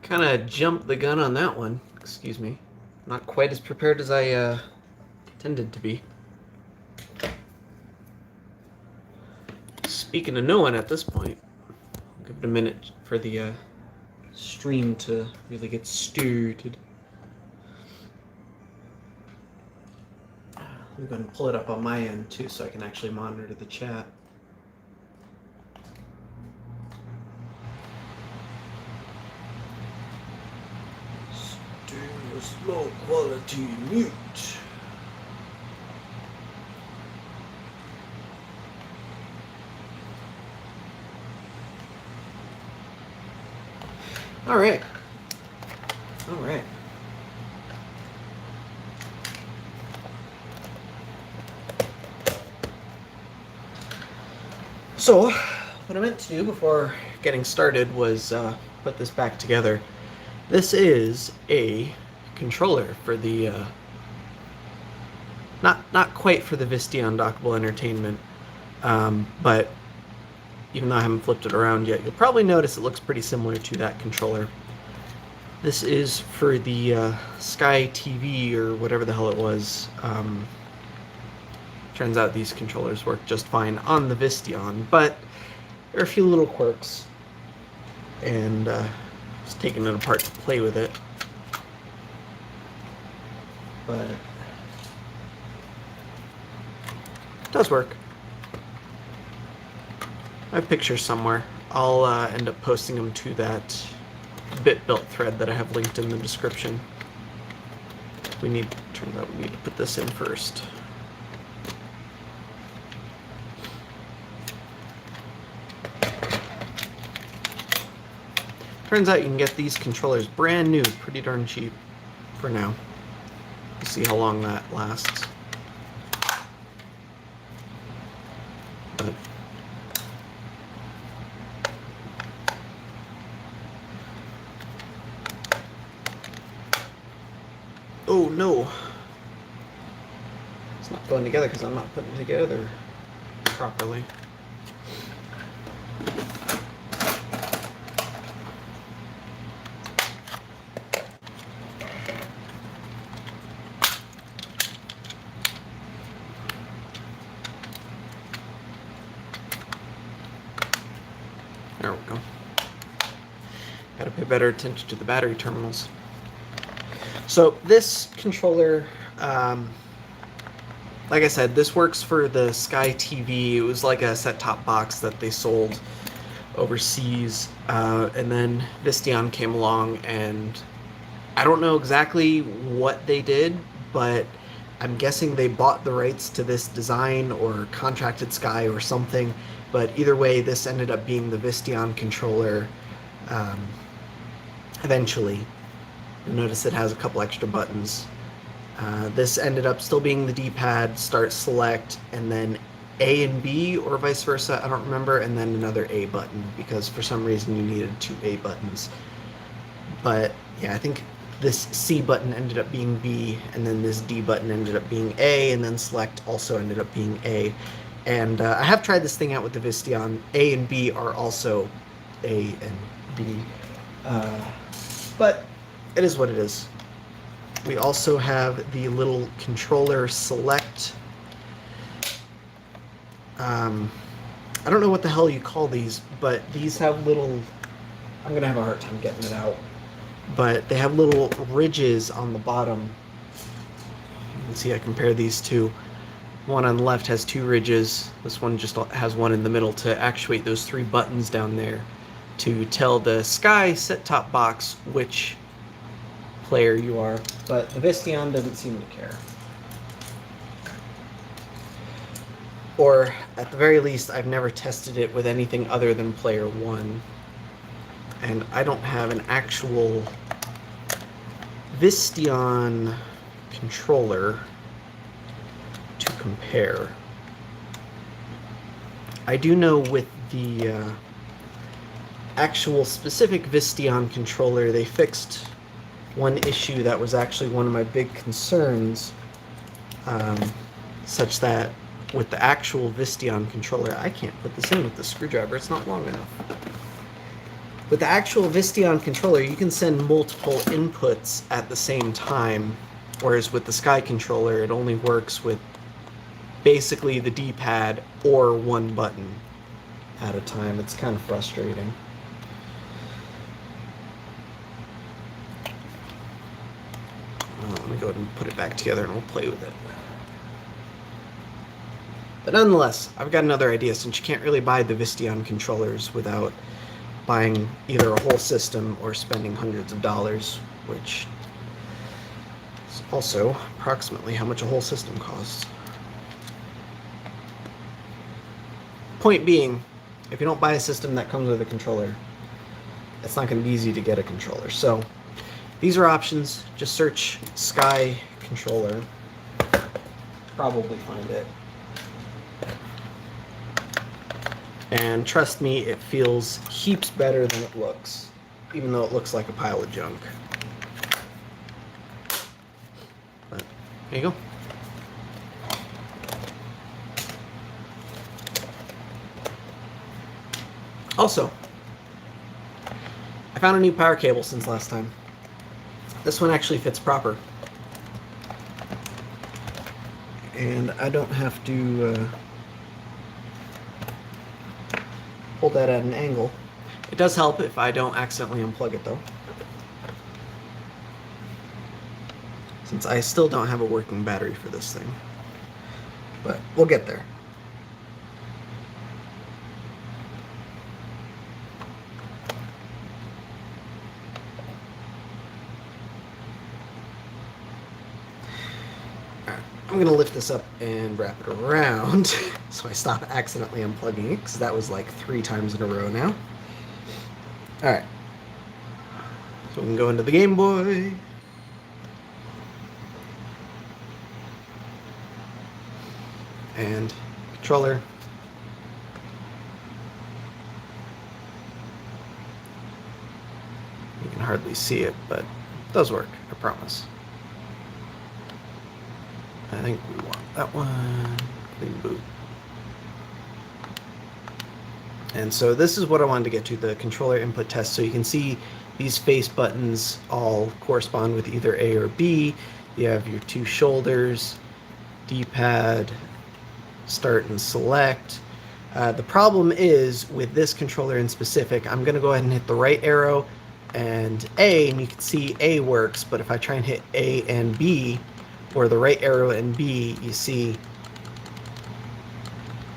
Kind of jumped the gun on that one. Excuse me. Not quite as prepared as I tended to be. Speaking of no one at this point, I'll give it a minute for the stream to really get started. I'm going to pull it up on my end too so I can actually monitor the chat. Stainless low quality mute. All right. So, what I meant to do before getting started was put this back together. This is a controller for the, not quite for the Visteon Dockable Entertainment, but even though I haven't flipped it around yet, you'll probably notice it looks pretty similar to that controller. This is for the Sky TV or whatever the hell it was. Turns out these controllers work just fine on the Visteon, but there are a few little quirks, and just taking it apart to play with it. But it does work. I have pictures somewhere. I'll end up posting them to that BitBuilt thread that I have linked in the description. Turns out we need to put this in first. Turns out you can get these controllers brand new, pretty darn cheap for now. We'll see how long that lasts. But oh no! It's not going together because I'm not putting it together properly. There we go. Gotta pay better attention to the battery terminals. So this controller, like I said, this works for the Sky TV. It was like a set-top box that they sold overseas, and then Visteon came along, and I don't know exactly what they did, but I'm guessing they bought the rights to this design or contracted Sky or something. But either way, this ended up being the Visteon controller eventually. You'll notice it has a couple extra buttons. This ended up still being the D-pad, start, select, and then A and B, or vice versa, I don't remember, and then another A button, because for some reason you needed 2 A buttons. But yeah, I think this C button ended up being B, and then this D button ended up being A, and then select also ended up being A. And I have tried this thing out with the Visteon. A and B are also A and B. But it is what it is. We also have the little controller select. I don't know what the hell you call these, but these have little... I'm going to have a hard time getting it out. But they have little ridges on the bottom. You can see I compare these two. One on the left has 2 ridges. This one just has one in the middle to actuate those 3 buttons down there to tell the Sky set-top box which player you are. But the Visteon doesn't seem to care. Or, at the very least, I've never tested it with anything other than player 1. And I don't have an actual Visteon controller to compare. I do know with the actual specific Visteon controller, they fixed one issue that was actually one of my big concerns, such that with the actual Visteon controller, I can't put this in with the screwdriver, it's not long enough. With the actual Visteon controller, you can send multiple inputs at the same time, whereas with the Sky controller, it only works with basically the D-pad or one button at a time. It's kind of frustrating. Let me go ahead and put it back together and we'll play with it. But nonetheless, I've got another idea. Since you can't really buy the Visteon controllers without buying either a whole system or spending hundreds of dollars, which is also approximately how much a whole system costs. Point being, if you don't buy a system that comes with a controller, it's not going to be easy to get a controller. So these are options. Just search Sky controller. Probably find it. And trust me, it feels heaps better than it looks, even though it looks like a pile of junk. But there you go. Also, I found a new power cable since last time. This one actually fits proper. And I don't have to hold that at an angle. It does help if I don't accidentally unplug it though, since I still don't have a working battery for this thing. But we'll get there. I'm going to lift this up and wrap it around so I stop accidentally unplugging it, because that was like 3 times in a row now. Alright. So we can go into the Game Boy. And controller. You can hardly see it, but it does work, I promise. I think we want that one. Clean boot. And so this is what I wanted to get to, the controller input test. So you can see these face buttons all correspond with either A or B. You have your 2 shoulders, D-pad, start and select. The problem is with this controller in specific, I'm going to go ahead and hit the right arrow and A, and you can see A works, but if I try and hit A and B, or the right arrow and B, you see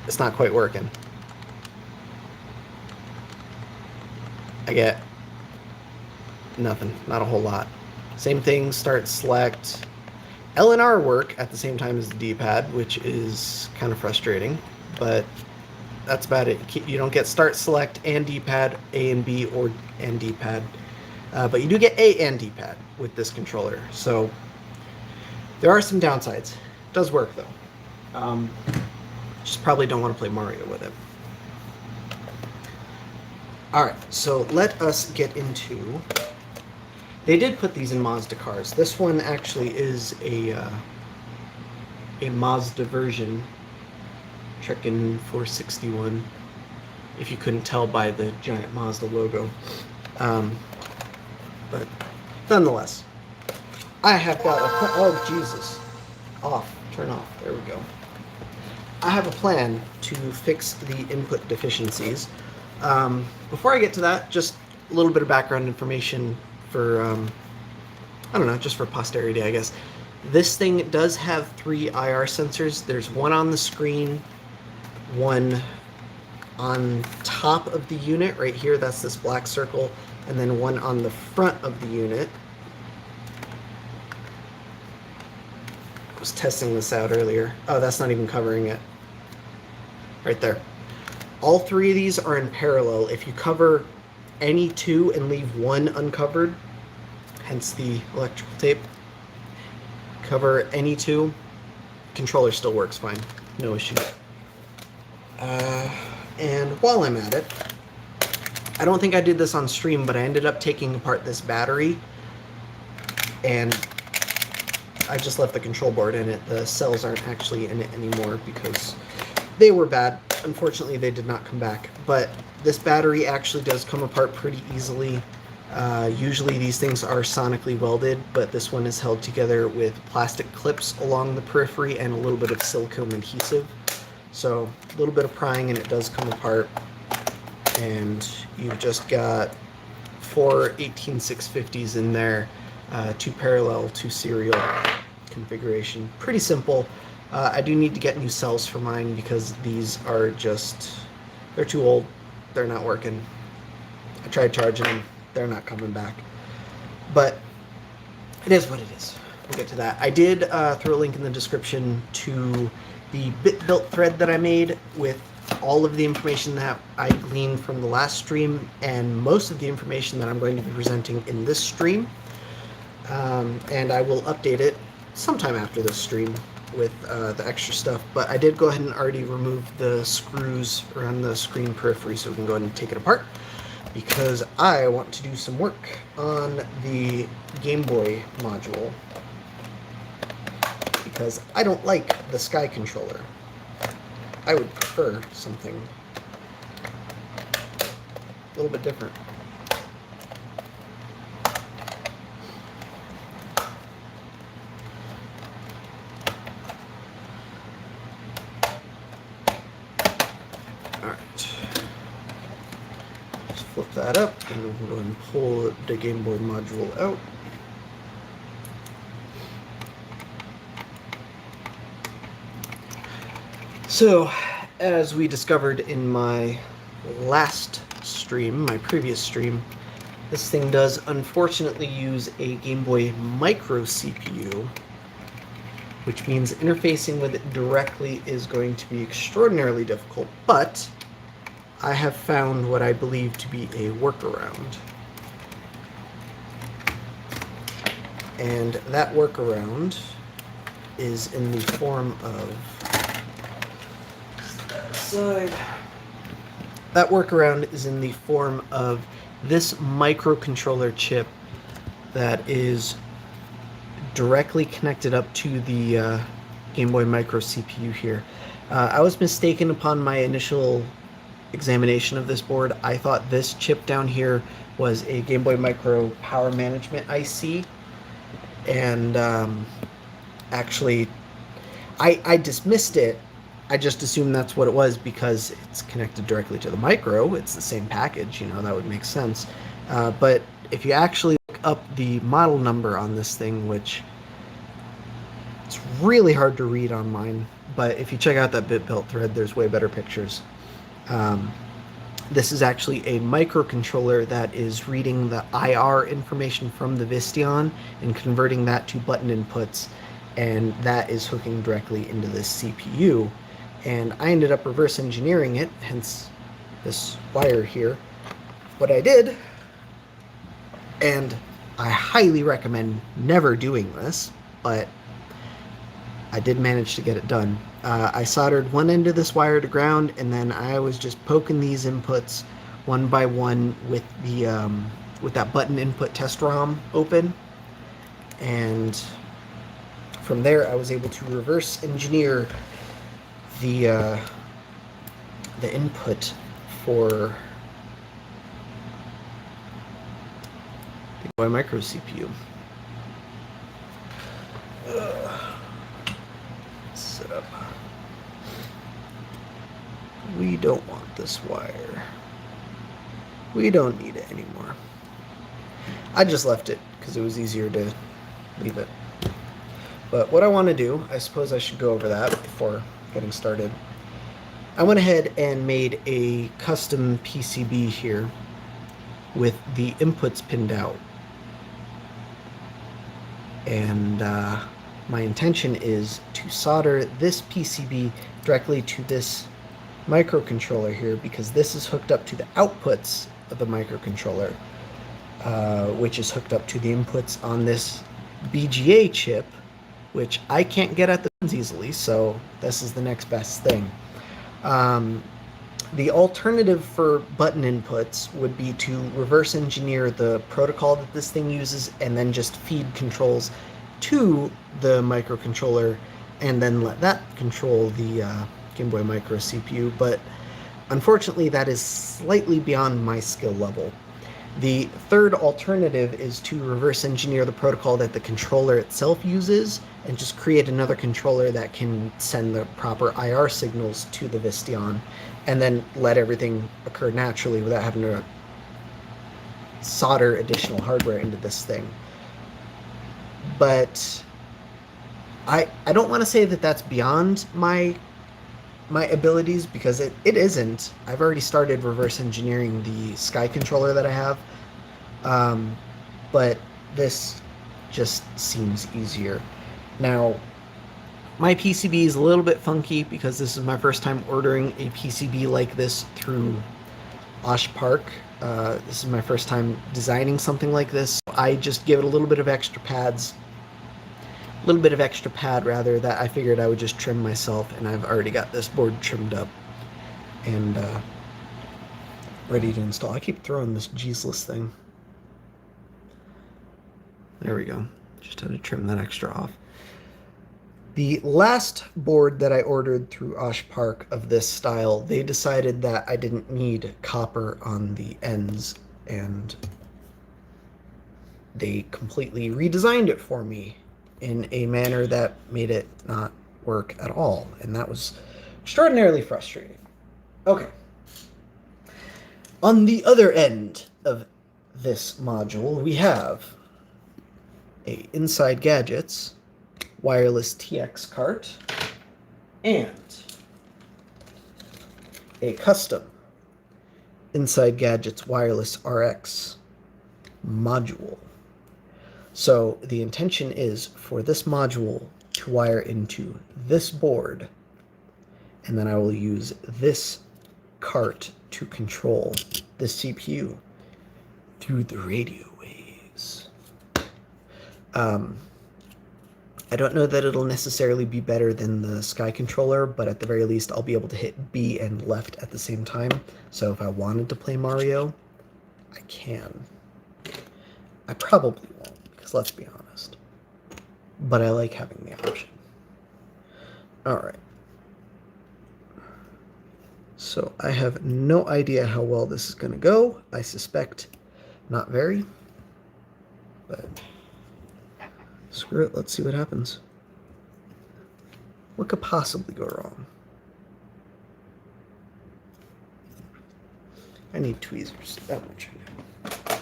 it's not quite working. I get nothing, not a whole lot. Same thing, start, select. L and R work at the same time as the D-pad, which is kind of frustrating, but that's about it. You don't get start, select, and D-pad, A and B, or and D-pad. But you do get A and D-pad with this controller, so there are some downsides. It does work though. Just probably don't want to play Mario with it. Alright, so let us get into... They did put these in Mazda cars. This one actually is a Mazda version. Trekkin 461, if you couldn't tell by the giant Mazda logo. But nonetheless, I have got a plan. Oh, Jesus. Off. Turn off. There we go. I have a plan to fix the input deficiencies. Before I get to that, just a little bit of background information for, I don't know, just for posterity, I guess. This thing does have 3 IR sensors. There's one on the screen, one on top of the unit right here, that's this black circle, and then one on the front of the unit. I was testing this out earlier. Oh, that's not even covering it. Right there. All 3 of these are in parallel. If you cover any 2 and leave one uncovered, hence the electrical tape, cover any 2, controller still works fine. No issue. And while I'm at it, I don't think I did this on stream, but I ended up taking apart this battery, and I just left the control board in it. The cells aren't actually in it anymore because they were bad. Unfortunately, they did not come back. But This battery actually does come apart pretty easily. Usually these things are sonically welded, but this one is held together with plastic clips along the periphery and a little bit of silicone adhesive. So a little bit of prying and it does come apart. And you've just got 4 18650s in there, 2 parallel, 2 serial configuration. Pretty simple. I do need to get new cells for mine because these are just, they're too old. They're not working. I tried charging them. They're not coming back. But it is what it is. We'll get to that. I did throw a link in the description to the bit-built thread that I made with all of the information that I gleaned from the last stream and most of the information that I'm going to be presenting in this stream. And I will update it sometime after this stream with the extra stuff. But I did go ahead and already remove the screws around the screen periphery so we can go ahead and take it apart, because I want to do some work on the Game Boy module, because I don't like the Sky controller. I would prefer something a little bit different. Alright. Just flip that up and we'll go and pull the Game Boy module out. So, as we discovered in my last stream, my previous stream, this thing does unfortunately use a Game Boy Micro CPU, which means interfacing with it directly is going to be extraordinarily difficult, but I have found what I believe to be a workaround. And that workaround is in the form of... That workaround is in the form of this microcontroller chip that is directly connected up to the Game Boy Micro CPU here. I was mistaken upon my initial examination of this board. I thought this chip down here was a Game Boy Micro power management IC, and actually I dismissed it. I just assumed that's what it was because it's connected directly to the micro. It's the same package, you know, that would make sense. But if you actually look up the model number on this thing, which it's really hard to read on mine, but if you check out that bit-built thread, there's way better pictures. This is actually a microcontroller that is reading the IR information from the Visteon and converting that to button inputs, and that is hooking directly into this CPU. And I ended up reverse engineering it, hence this wire here. What I did, and I highly recommend never doing this, but I did manage to get it done. I soldered one end of this wire to ground, and then I was just poking these inputs one by one with the with that button input test ROM open, and from there I was able to reverse engineer the input for the Game Boy Micro CPU. Set up. We don't want this wire. We don't need it anymore. I just left it because it was easier to leave it. But what I want to do, I suppose I should go over that before getting started. I went ahead and made a custom PCB here with the inputs pinned out. And my intention is to solder this PCB directly to this microcontroller here, because this is hooked up to the outputs of the microcontroller, which is hooked up to the inputs on this BGA chip, which I can't get at the pins easily, so this is the next best thing. The alternative for button inputs would be to reverse engineer the protocol that this thing uses and then just feed controls to the microcontroller and then let that control the Game Boy Micro CPU. But Unfortunately, that is slightly beyond my skill level. The third alternative is to reverse engineer the protocol that the controller itself uses and just create another controller that can send the proper IR signals to the Visteon and then let everything occur naturally without having to solder additional hardware into this thing. But I don't want to say that that's beyond my abilities, because it isn't. I've already started reverse engineering the Sky controller that I have, but this just seems easier. Now, my PCB is a little bit funky because this is my first time ordering a PCB like this through Osh Park. This is my first time designing something like this. I just give it a little bit of extra pads, rather, that I figured I would just trim myself, and I've already got this board trimmed up and ready to install. I keep throwing this Jesus thing. There we go. Just had to trim that extra off. The last board that I ordered through Osh Park of this style, they decided that I didn't need copper on the ends, and they completely redesigned it for me in a manner that made it not work at all, and that was extraordinarily frustrating. Okay. On the other end of this module, we have a insideGadgets wireless TX cart and a custom insideGadgets wireless RX module. So the intention is for this module to wire into this board, and then I will use this cart to control the CPU through the radio waves. I don't know that it'll necessarily be better than the Sky controller, but at the very least I'll be able to hit B and left at the same time. So if I wanted to play Mario, I can. I probably won't, because let's be honest. But I like having the option. Alright. So I have no idea how well this is going to go. I suspect not very. But screw it, let's see what happens. What could possibly go wrong? I need tweezers, that much I know.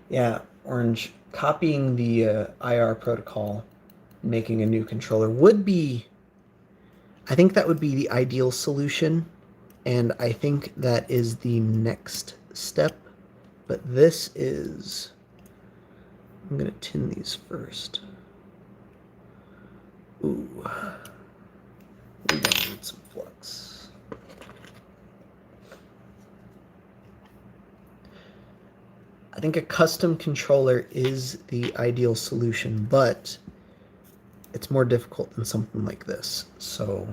Yeah, Orange, copying the IR protocol, making a new controller would be, I think that would be the ideal solution, and I think that is the next step, but this is, I'm going to tin these first. Ooh, we don't need some flux. I think a custom controller is the ideal solution, but it's more difficult than something like this. So,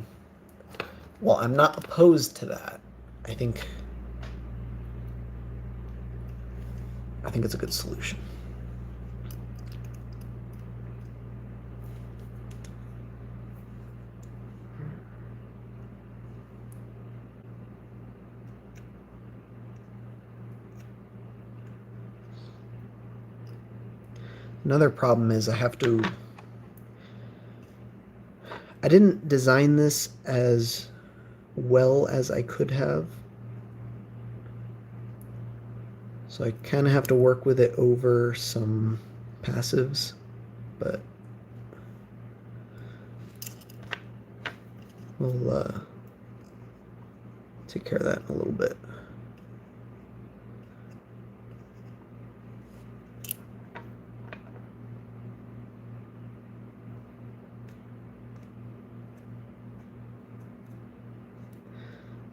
while I'm not opposed to that, I think it's a good solution. Another problem is I didn't design this as well as I could have. So I kind of have to work with it over some passives, but we'll take care of that in a little bit.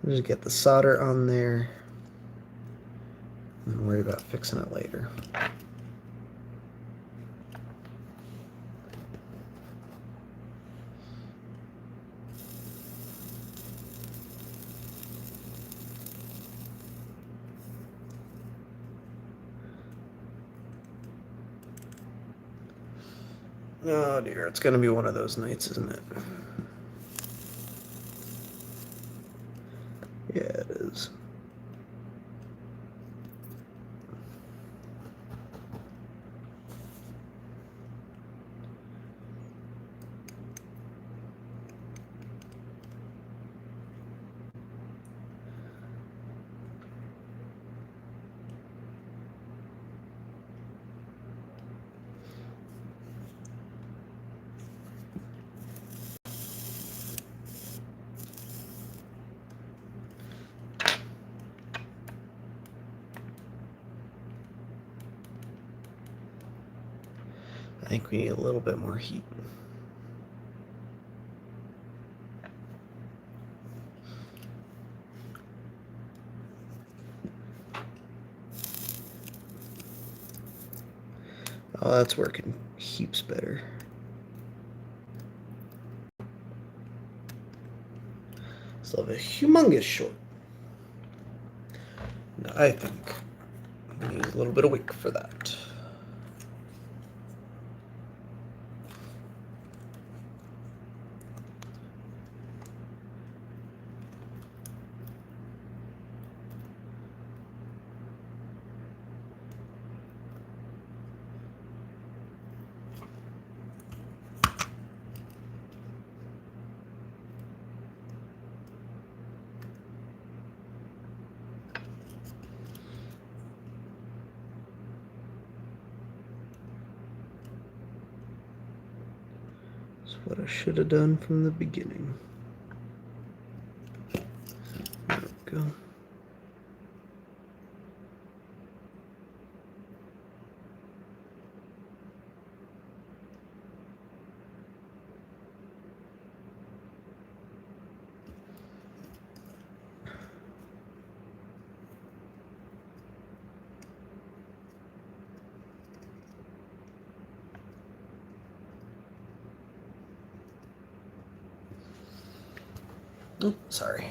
Just get the solder on there and worry about fixing it later. Oh dear, it's gonna be one of those nights, isn't it? Yeah, it is. I think we need a little bit more heat. Oh, that's working heaps better. Still have a humongous short. And I think we need a little bit of wick for that. That's what I should have done from the beginning. There we go. Oh, sorry.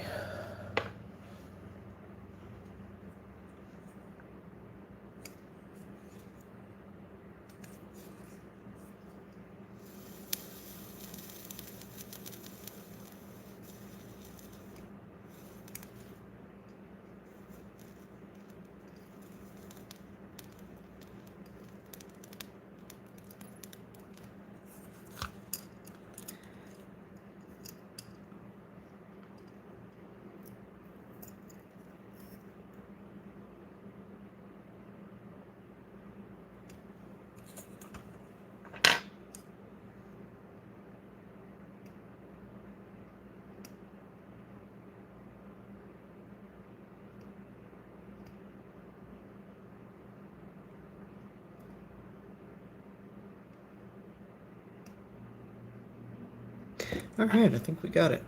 All right, I think we got it.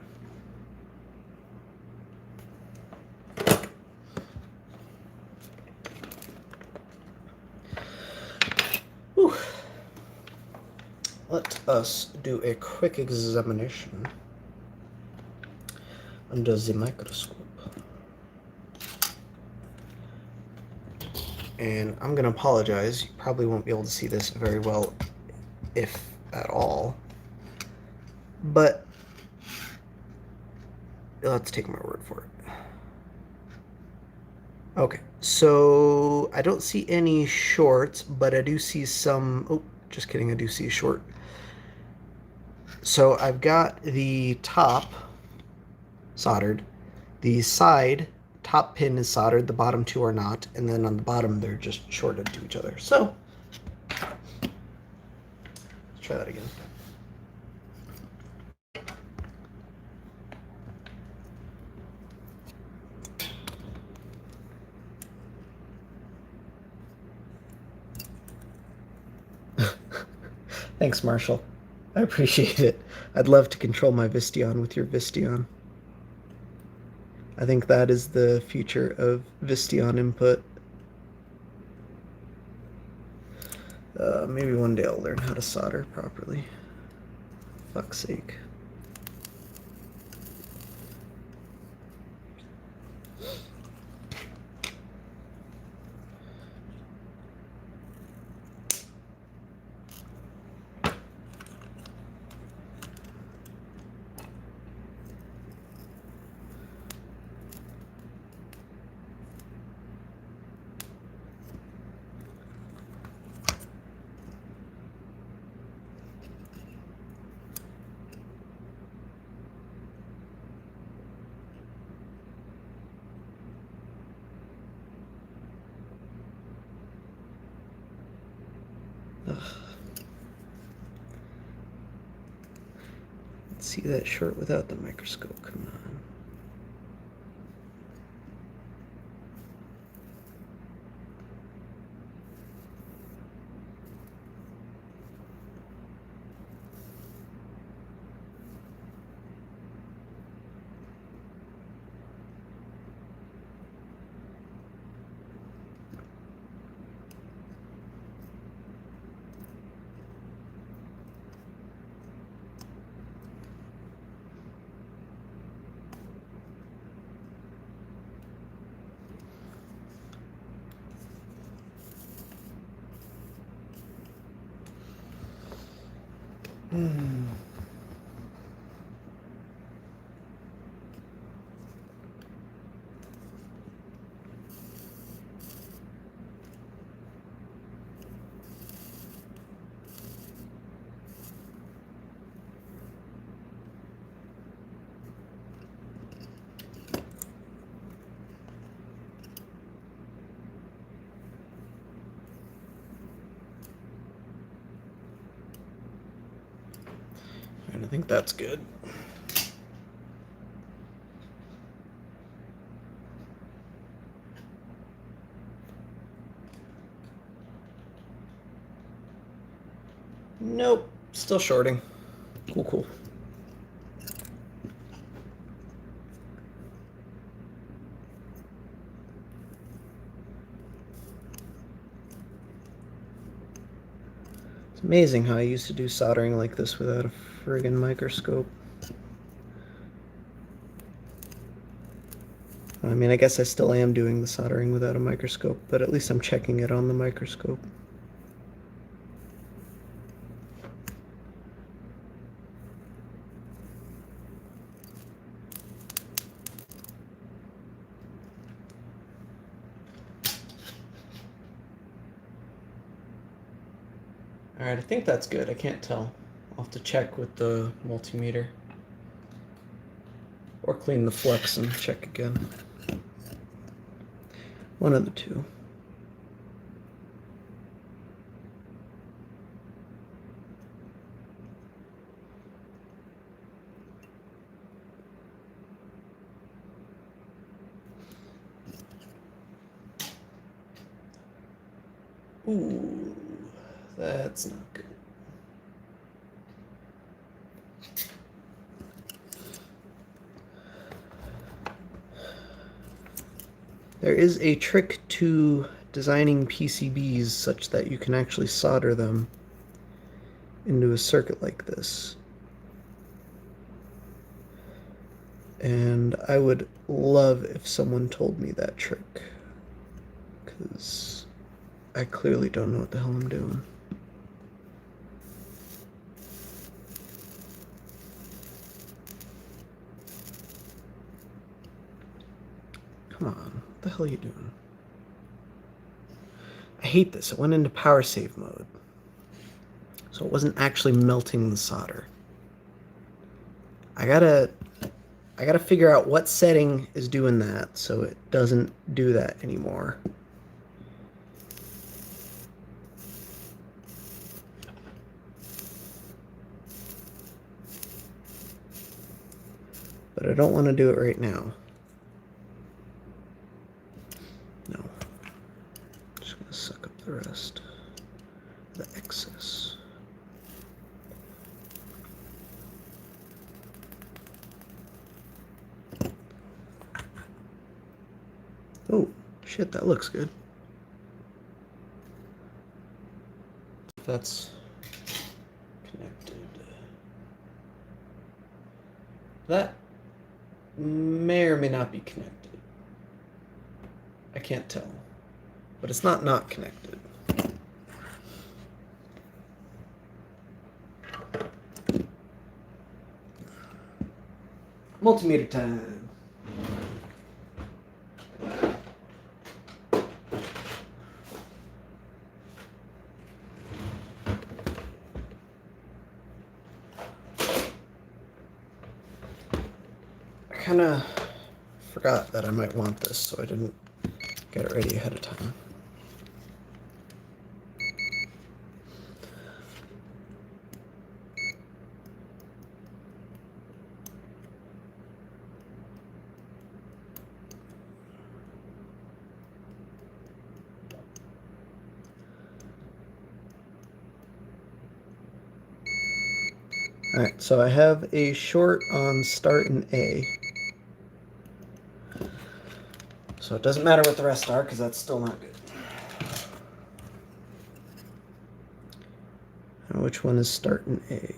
Whew. Let us do a quick examination under the microscope. And I'm going to apologize. You probably won't be able to see this very well, if at all. But let's take my word for it. Okay, so I don't see any shorts, but I do see some... Oh, just kidding, I do see a short. So I've got the top soldered. The side top pin is soldered, the bottom two are not, and then on the bottom they're just shorted to each other. So, let's try that again. Thanks, Marshall. I appreciate it. I'd love to control my Visteon with your Visteon. I think that is the future of Visteon input. Maybe one day I'll learn how to solder properly. Fuck's sake. see that short without the microscope? Come on. And I think that's good. Nope, still shorting. Cool, cool. It's amazing how I used to do soldering like this without a friggin' microscope. I mean, I guess I still am doing the soldering without a microscope, but at least I'm checking it on the microscope. Alright, I think that's good. I can't tell. I'll have to check with the multimeter. Or clean the flux and check again. One of the two. Ooh, that's not good. There is a trick to designing PCBs such that you can actually solder them into a circuit like this. And I would love if someone told me that trick, because I clearly don't know what the hell I'm doing. Come on, what the hell are you doing? I hate this. It went into power save mode. So it wasn't actually melting the solder. I gotta figure out what setting is doing that so it doesn't do that anymore. But I don't want to do it right now. No. Just gonna suck up the rest. The excess. Oh, shit, that looks good. That's connected. That may or may not be connected. I can't tell. But it's not connected. Multimeter time. I kind of forgot that I might want this, so I didn't get it ready ahead of time. Alright, so I have a short on start and A. So it doesn't matter what the rest are, because that's still not good. And which one is start and A?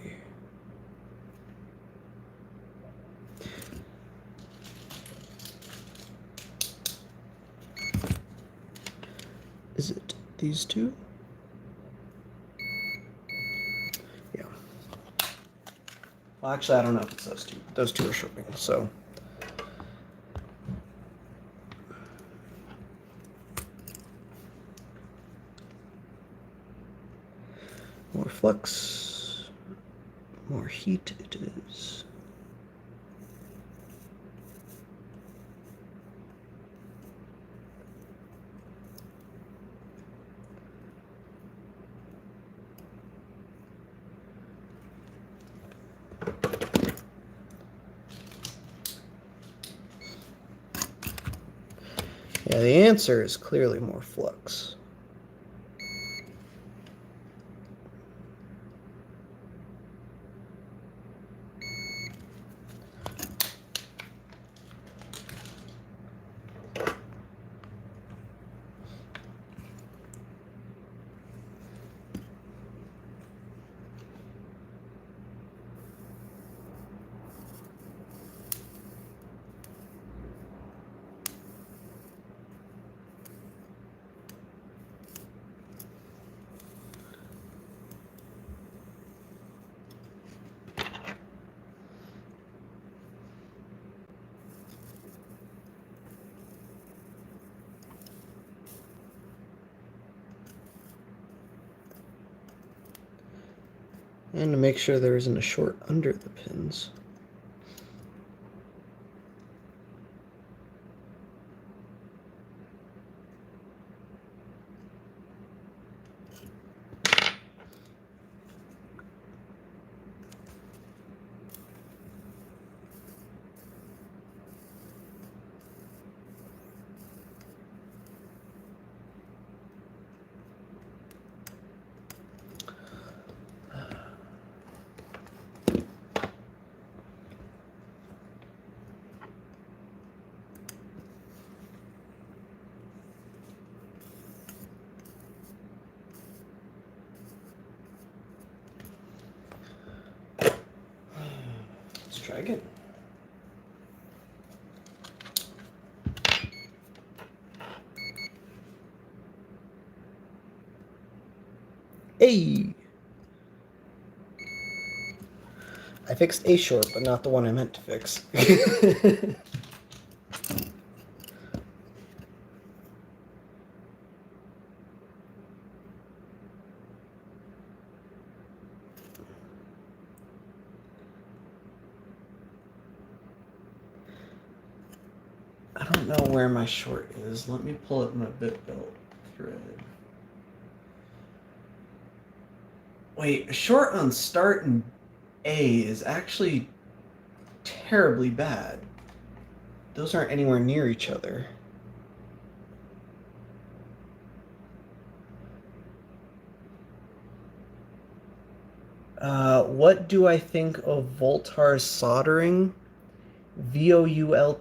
Is it these two? Yeah. Well, actually, I don't know if it's those two. Those two are shipping, so. More flux, more heat it is. Yeah, the answer is clearly more flux. And to make sure there isn't a short under the pins. Let's try again. Hey! I fixed a short, but not the one I meant to fix. I don't know where my short is. Let me pull up my bit belt thread. Wait, a short on start and A is actually terribly bad. Those aren't anywhere near each other. What do I think of Voltar's soldering? Voultar?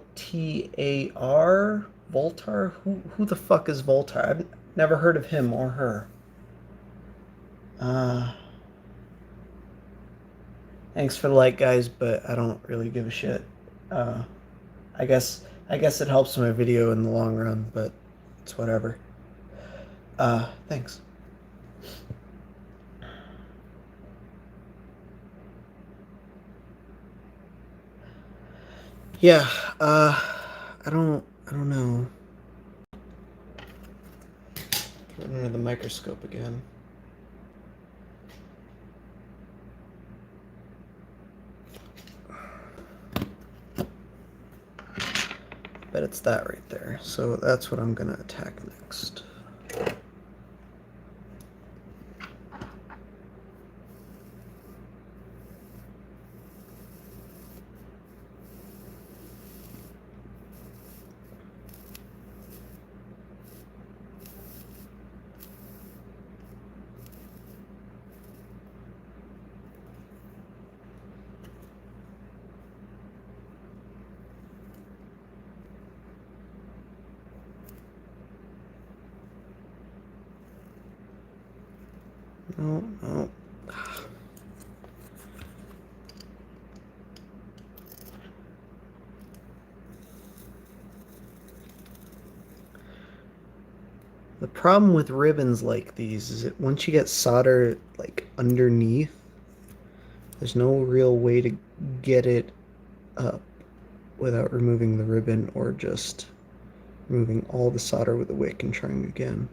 Voltar? Who the fuck is Voltar? I've never heard of him or her. Thanks for the like, guys, but I don't really give a shit. I guess it helps my video in the long run, but it's whatever. Thanks. Yeah, I don't know. Put it under the microscope again. Bet it's that right there. So that's what I'm gonna attack next. No, no. The problem with ribbons like these is that once you get solder like underneath, there's no real way to get it up without removing the ribbon or just removing all the solder with a wick and trying again.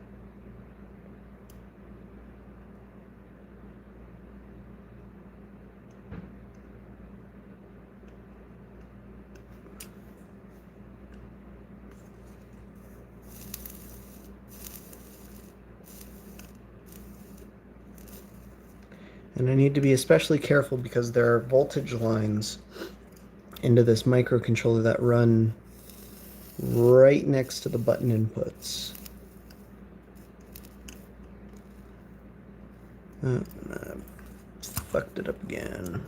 And I need to be especially careful because there are voltage lines into this microcontroller that run right next to the button inputs. I fucked it up again.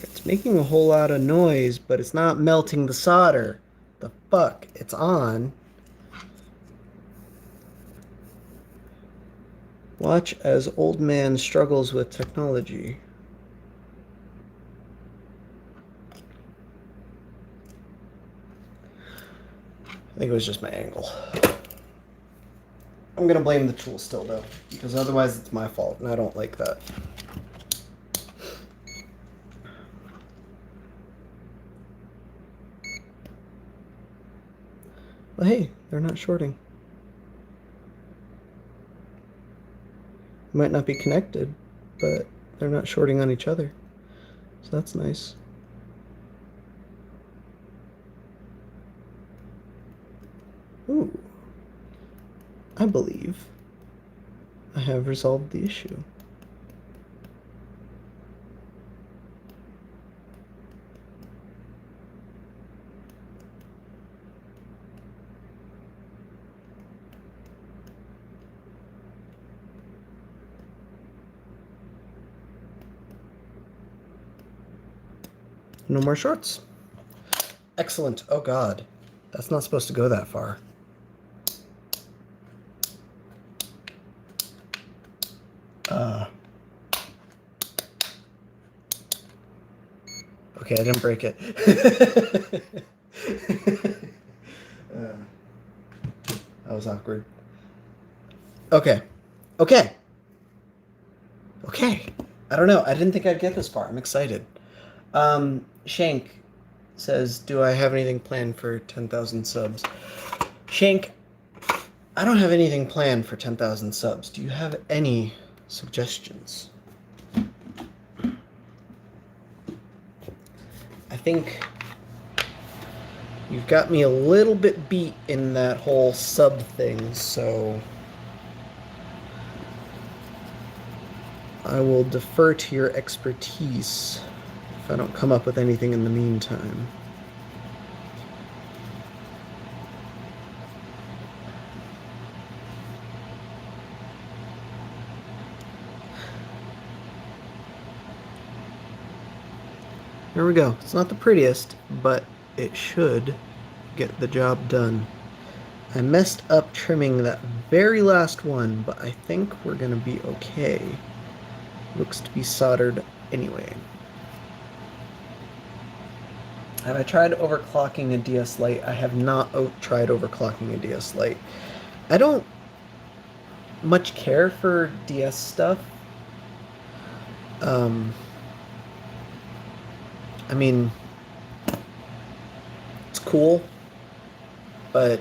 It's making a whole lot of noise, but it's not melting the solder. The fuck? It's on. Watch as old man struggles with technology. I think it was just my angle. I'm gonna blame the tool still though, because otherwise it's my fault, and I don't like that. Well, hey, they're not shorting. Might not be connected, but they're not shorting on each other. So that's nice. Ooh. I believe I have resolved the issue. No more shorts. Excellent. Oh God, that's not supposed to go that far. Okay, I didn't break it. That was awkward. Okay. Okay. Okay. I don't know. I didn't think I'd get this far. I'm excited. Shank says, do I have anything planned for 10,000 subs? Shank, I don't have anything planned for 10,000 subs. Do you have any suggestions? I think you've got me a little bit beat in that whole sub thing, so I will defer to your expertise if I don't come up with anything in the meantime. There we go. It's not the prettiest, but it should get the job done. I messed up trimming that very last one, but I think we're going to be okay. Looks to be soldered anyway. Have I tried overclocking a DS Lite? I have not tried overclocking a DS Lite. I don't much care for DS stuff. I mean, it's cool, but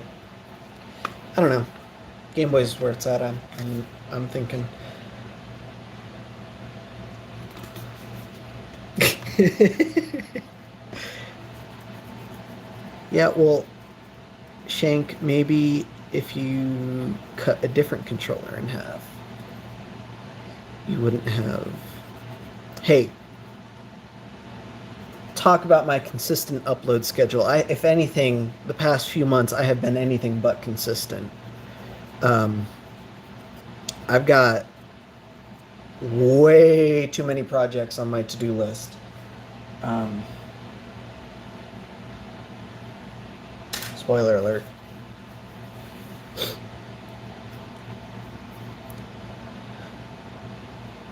I don't know. Game Boy is where it's at. I'm thinking. Yeah, well, Shank, maybe if you cut a different controller in half, you wouldn't have... Hey, talk about my consistent upload schedule. If anything, the past few months I have been anything but consistent. I've got way too many projects on my to-do list. Spoiler alert.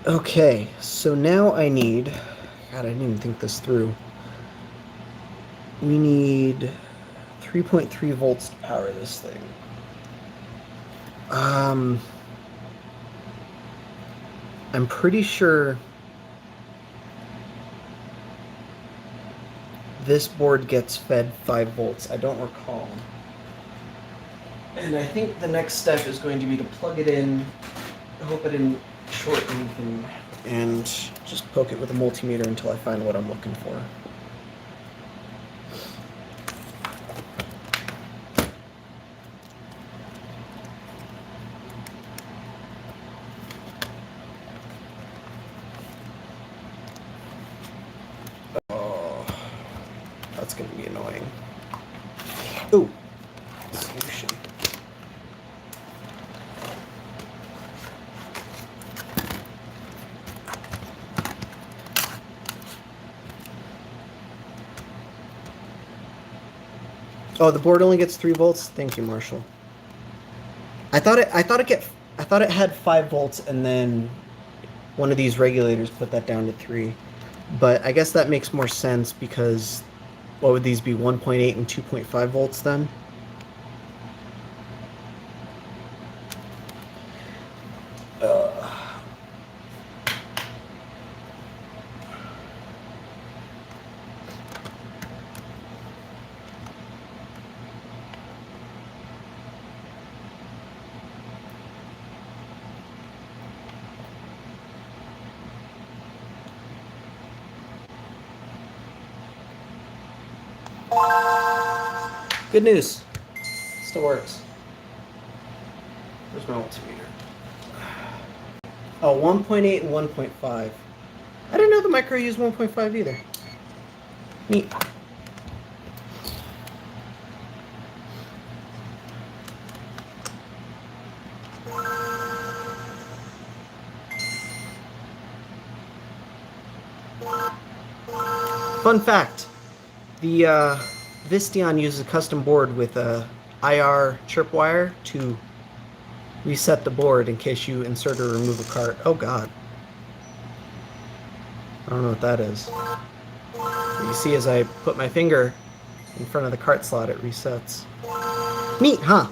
Okay, so now I need... God, I didn't even think this through. We need 3.3 volts to power this thing. I'm pretty sure this board gets fed 5 volts. I don't recall. And I think the next step is going to be to plug it in. I hope I didn't short anything. And just poke it with a multimeter until I find what I'm looking for. Oh, that's going to be annoying. Oh, solution. Oh, the board only gets 3 volts. Thank you, Marshall. I thought it had 5 volts, and then one of these regulators put that down to 3. But I guess that makes more sense because what would these be? 1.8 and 2.5 volts then? Good news. Still works. Where's my multimeter? Oh, 1.8 and 1.5. I didn't know the micro used 1.5 either. Neat. Fun fact. The Visteon uses a custom board with a IR chirp wire to reset the board in case you insert or remove a cart. Oh god. I don't know what that is. But you see, as I put my finger in front of the cart slot, it resets. Neat, huh?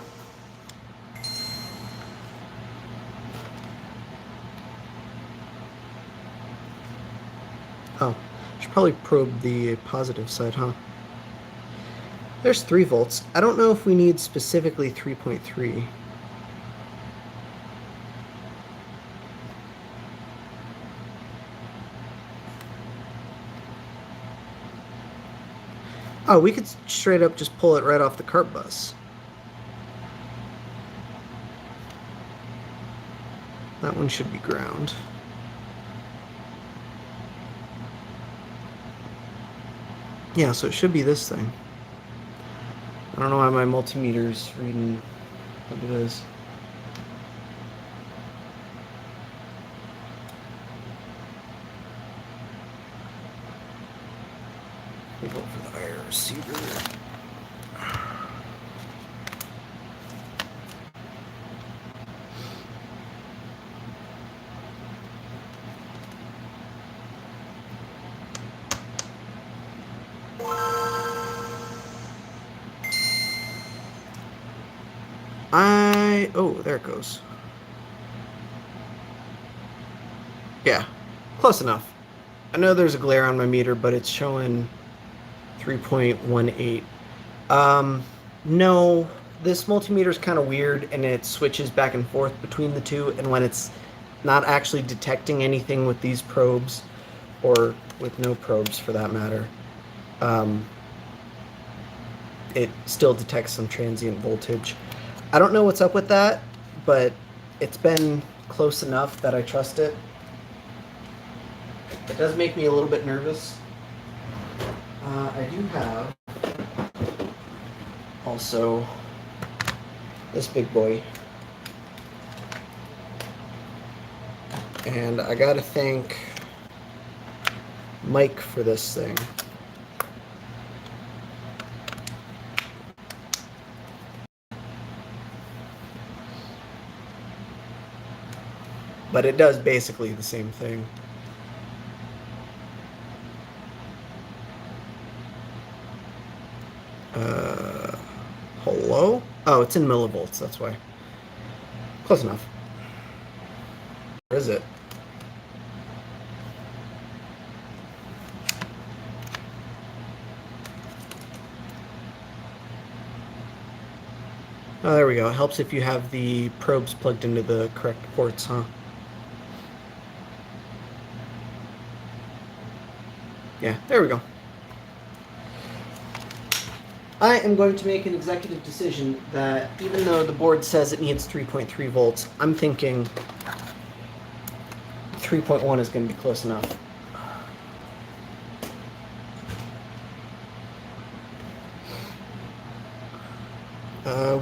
Oh, should probably probe the positive side, huh? There's 3 volts. I don't know if we need specifically 3.3. Oh, we could straight up just pull it right off the cart bus. That one should be ground. Yeah, so it should be this thing. I don't know why my multimeter's reading what it is. We vote for the IR receiver. Oh, there it goes. Yeah, close enough. I know there's a glare on my meter, but it's showing 3.18. No, this multimeter is kind of weird, and it switches back and forth between the two, and when it's not actually detecting anything with these probes, or with no probes for that matter, it still detects some transient voltage. I don't know what's up with that, but it's been close enough that I trust it. It does make me a little bit nervous. I do have also this big boy. And I gotta thank Mike for this thing. But it does basically the same thing. Hello? Oh, it's in millivolts, that's why. Close enough. Where is it? Oh, there we go. It helps if you have the probes plugged into the correct ports, huh? Yeah, there we go. I am going to make an executive decision that even though the board says it needs 3.3 volts, I'm thinking 3.1 is going to be close enough.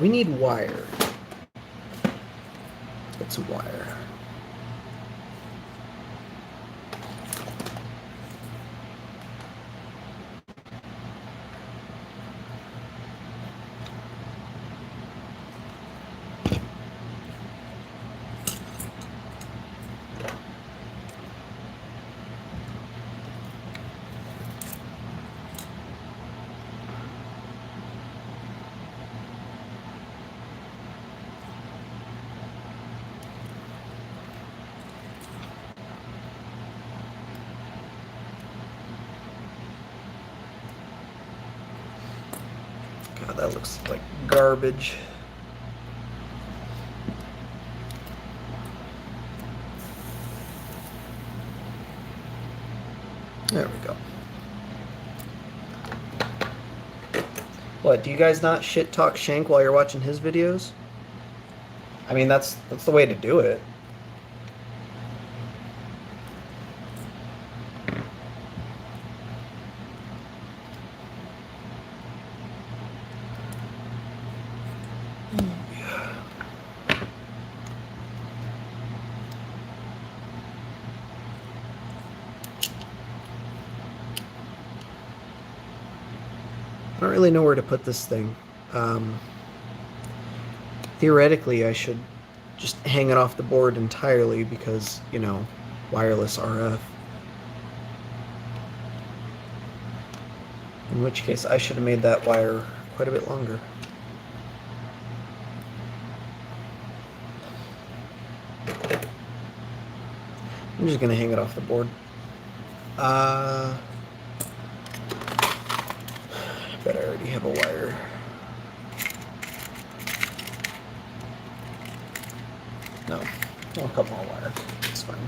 We need wire. Let's get some wire. God, that looks like garbage. There we go. What, do you guys not shit talk Shank while you're watching his videos? I mean, that's the way to do it. I don't really know where to put this thing. Theoretically, I should just hang it off the board entirely because, you know, wireless RF. In which case, I should have made that wire quite a bit longer. I'm just gonna hang it off the board. I bet I already have a wire. No, I'll cut more wire. It's fine.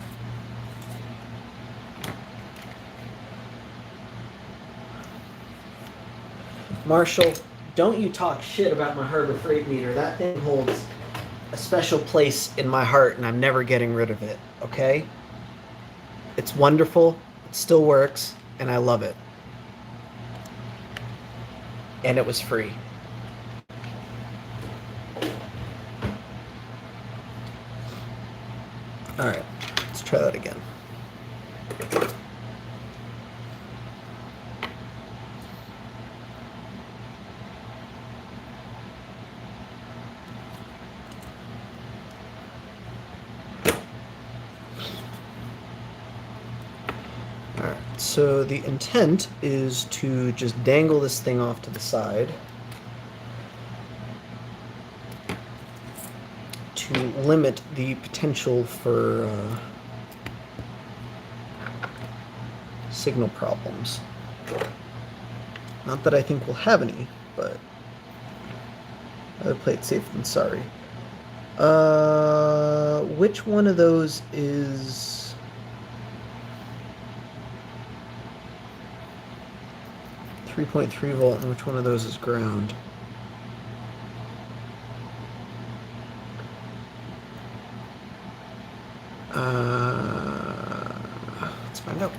Marshall, don't you talk shit about my Harbor Freight meter. That thing holds a special place in my heart, and I'm never getting rid of it, okay? It's wonderful, it still works, and I love it. And it was free. Alright, let's try that again. Alright, so the intent is to just dangle this thing off to the side to limit the potential for signal problems. Not that I think we'll have any, but I'd play it safe than sorry. Which one of those is 3.3 volt and which one of those is ground? Let's find out.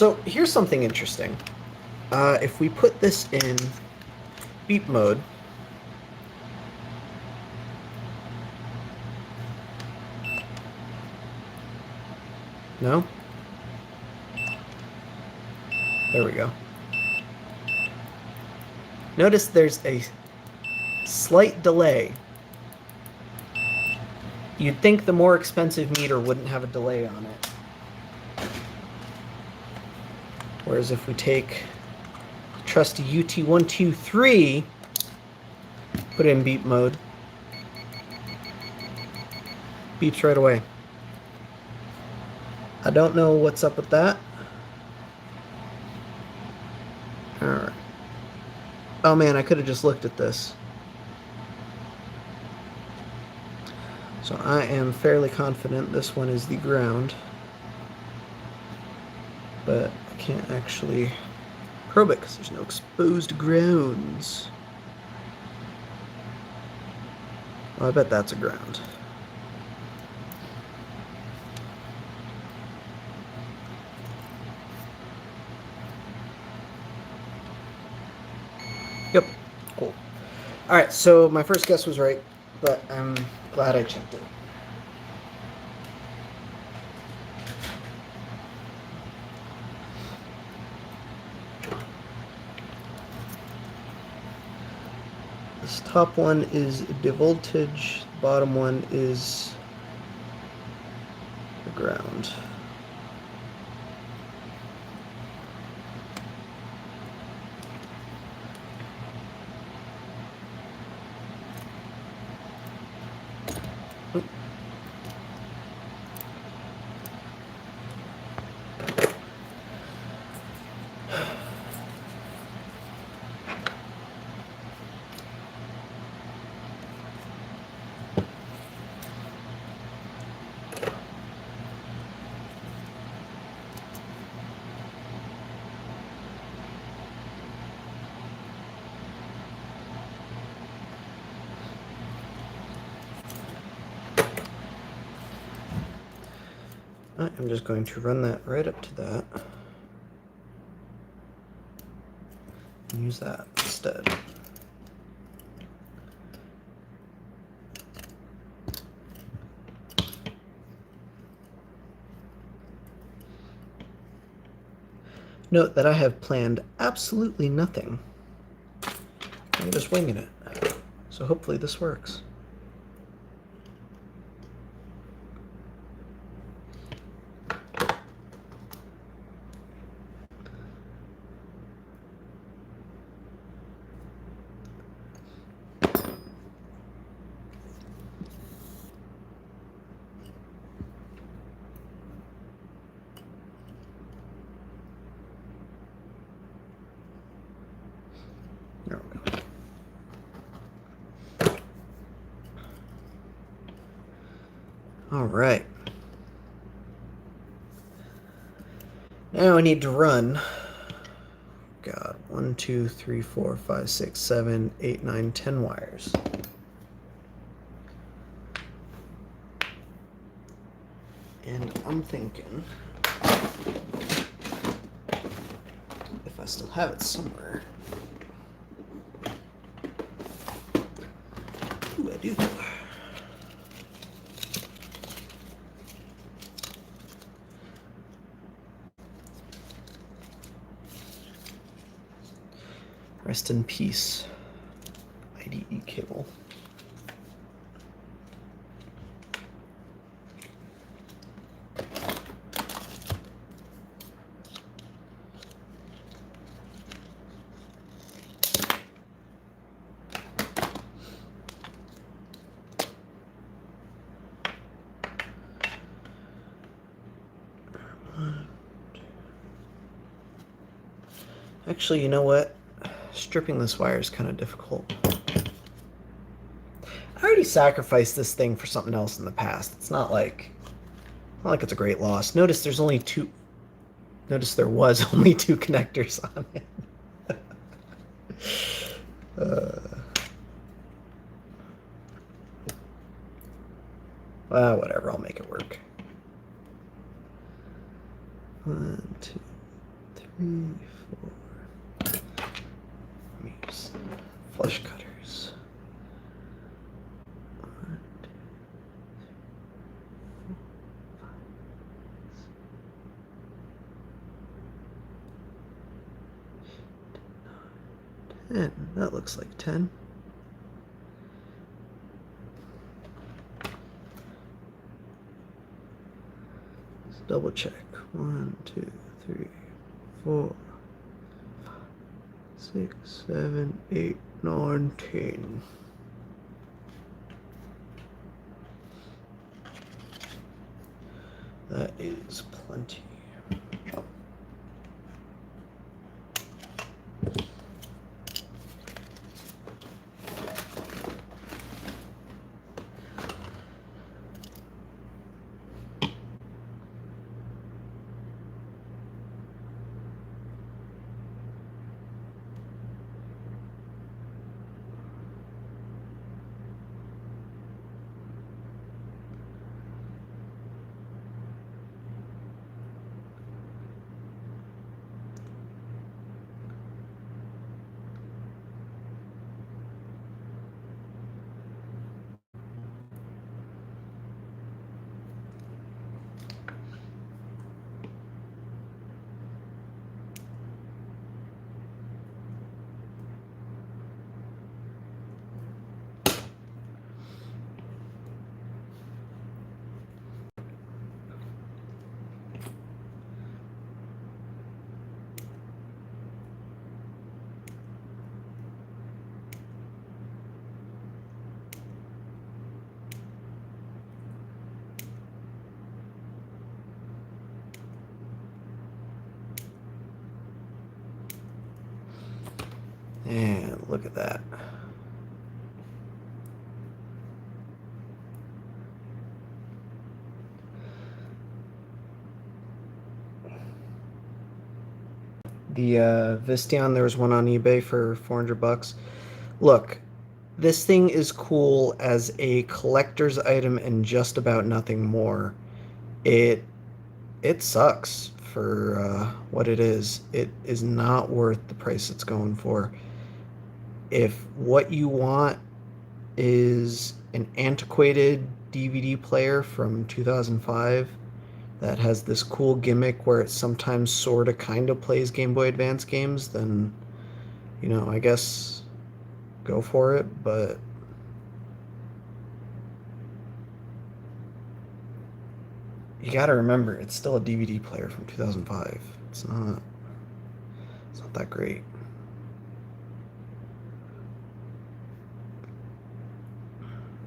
So here's something interesting. If we put this in beep mode, no? There we go. Notice there's a slight delay. You'd think the more expensive meter wouldn't have a delay on it. Whereas if we take trusty UT123, put it in beep mode, beeps right away. I don't know what's up with that. Alright. Oh man, I could have just looked at this. So I am fairly confident this one is the ground. But I can't actually probe it because there's no exposed grounds. Well, I bet that's a ground. Yep, cool. Alright, so my first guess was right, but I'm glad I checked it. This top one is the voltage, the bottom one is the ground. I'm just going to run that right up to that and use that instead. Note that I have planned absolutely nothing. I'm just winging it. So hopefully this works. There we go. All right. Now I need to run. God, 1, 2, 3, 4, 5, 6, 7, 8, 9, 10 wires. And I'm thinking, if I still have it somewhere. Ooh, I do. Rest in peace, IDE cable. Actually, you know what? Stripping this wire is kind of difficult. I already sacrificed this thing for something else in the past. It's not like it's a great loss. Notice there's only two. Notice there was only 2 connectors on it. Well, whatever. I'll make it work. 1, 2, 3, 4. Let me use flush cutters. 1, 2, 3, 4, 5, 6, 7, 8, 9, 10. That looks like 10. Let's double check. 1, 2, 3, 4, 5, 6, 7, 8, 9, 10. That is plenty. And look at that. The Visteon, there was one on eBay for $400. Look, this thing is cool as a collector's item and just about nothing more. It sucks for what it is. It is not worth the price it's going for. If what you want is an antiquated DVD player from 2005 that has this cool gimmick where it sometimes sort of kind of plays Game Boy Advance games, then, you know, I guess go for it, but you gotta remember, it's still a DVD player from 2005. It's not that great.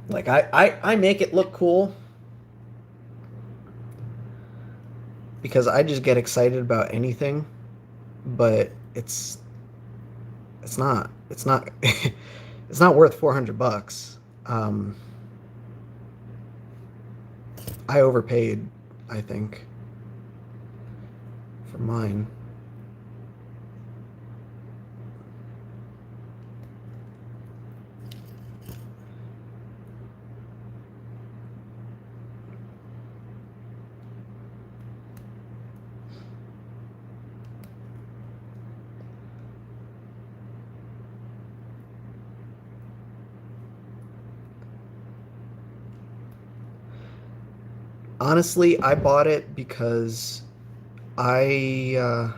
Like, I make it look cool because I just get excited about anything, but it's not it's not worth $400. I overpaid, I think, for mine. Honestly, I bought it because the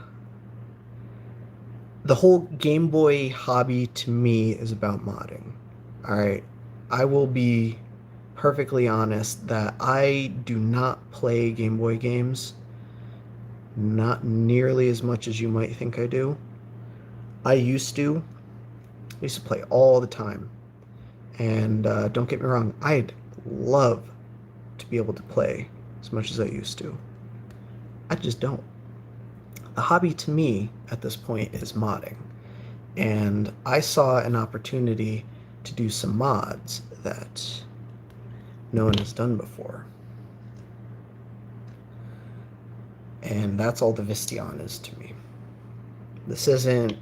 whole Game Boy hobby to me is about modding. All right. I will be perfectly honest that I do not play Game Boy games, not nearly as much as you might think I do. I used to play all the time. And don't get me wrong, I'd love to be able to play as much as I used to. I just don't. The hobby to me at this point is modding. And I saw an opportunity to do some mods that no one has done before. And that's all the Visteon is to me. This isn't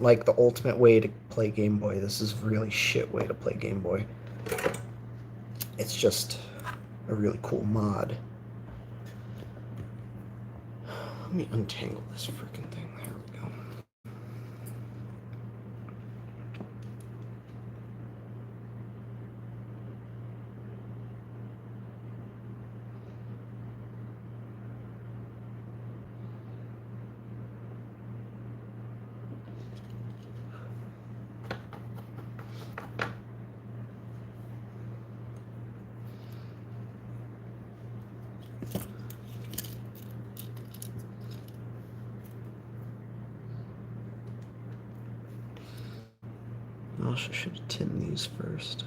like the ultimate way to play Game Boy. This is a really shit way to play Game Boy. It's just a really cool mod. Let me untangle this freaking thing. I also should have tinned these first.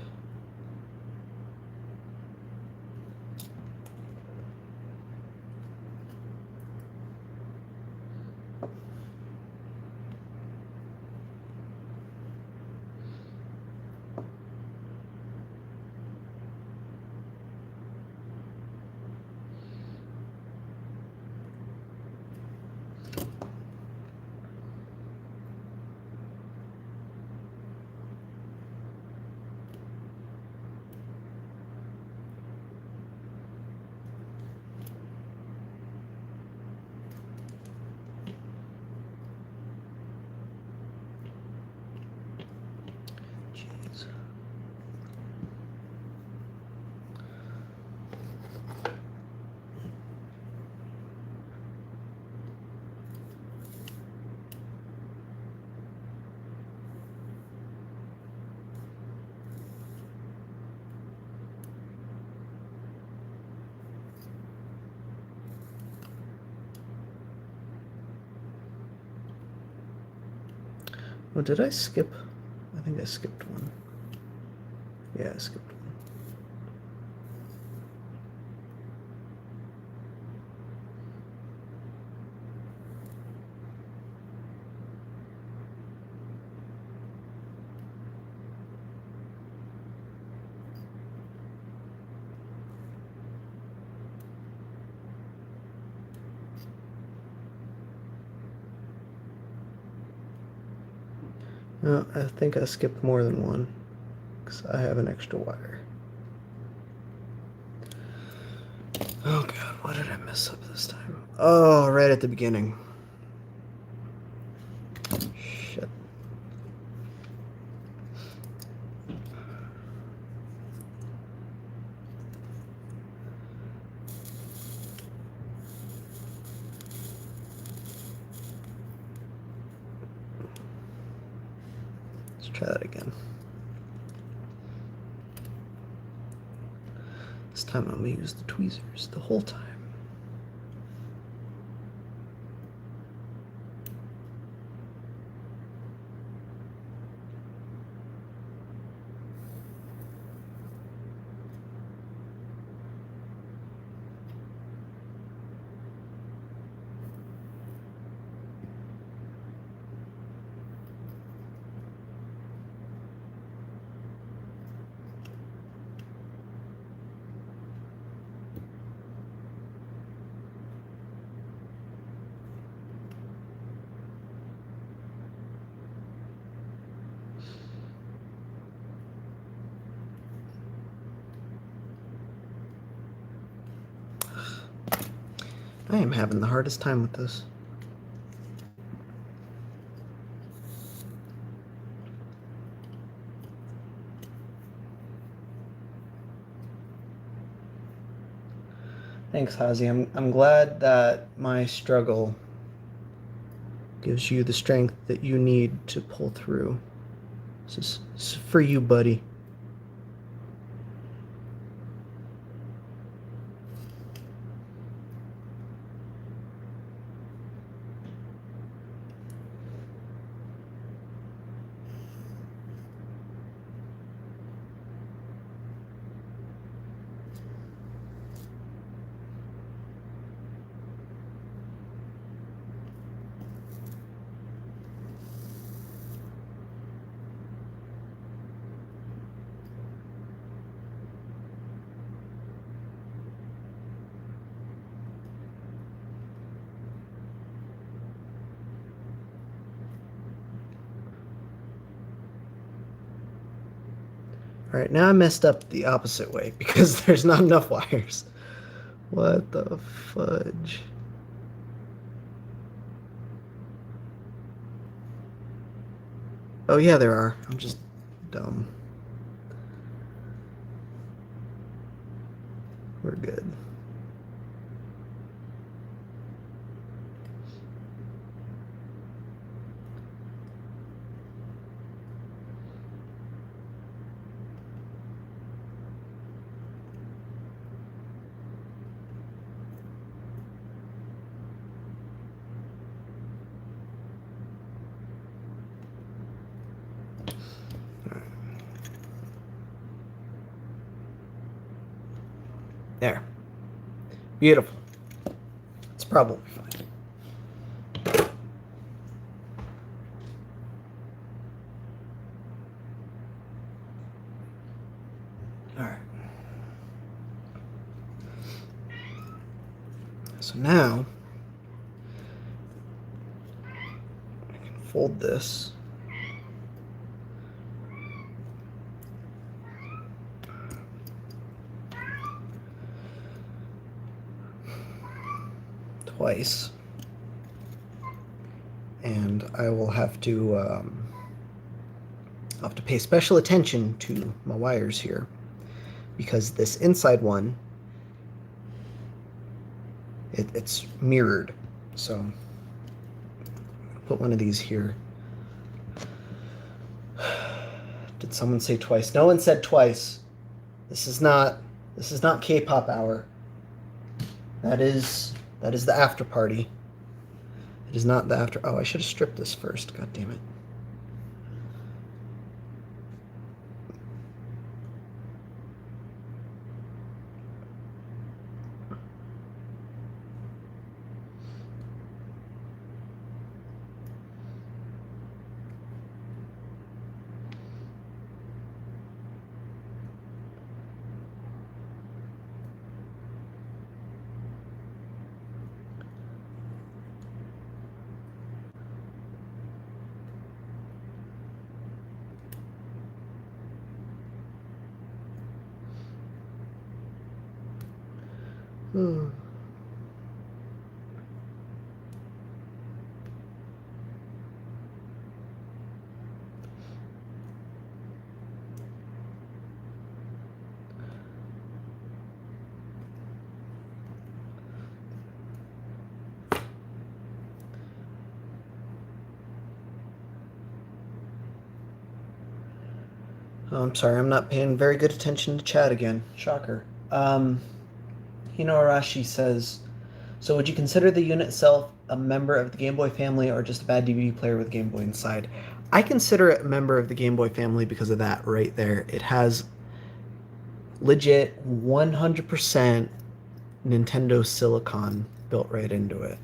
Jeez. Oh, did I skip? I think I skipped one. Yeah, I skipped one. No, I think I skipped more than one because I have an extra wire. Oh god, what did I mess up this time? Oh, right at the beginning. Shit. Let's try that again. This time I'm gonna use the tweezers the whole time. I am having the hardest time with this. Thanks, Hazy. I'm glad that my struggle gives you the strength that you need to pull through. This is for you, buddy. All right, now I messed up the opposite way because there's not enough wires. What the fudge? Oh yeah, there are. I'm just dumb. We're good. There. Beautiful. It's probably fine. All right. So now I can fold this. Twice, and I will have to pay special attention to my wires here, because this inside one, it's mirrored. So put one of these here. Did someone say twice? No one said twice. This is not K-pop hour. That is the after party. It is not the after. Oh, I should have stripped this first. God damn it. Oh, I'm sorry, I'm not paying very good attention to chat again. Shocker. Hinoarashi says, so would you consider the unit itself a member of the Game Boy family or just a bad DVD player with Game Boy inside? I consider it a member of the Game Boy family because of that right there. It has legit 100% Nintendo Silicon built right into it.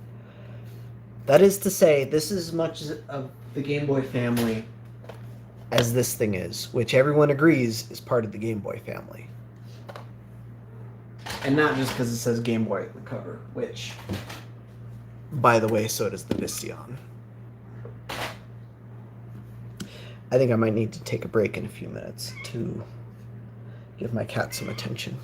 That is to say, this is as much of the Game Boy family as this thing is, which everyone agrees is part of the Game Boy family. And not just because it says Game Boy on the cover, which, by the way, so does the Visteon. I think I might need to take a break in a few minutes to give my cat some attention.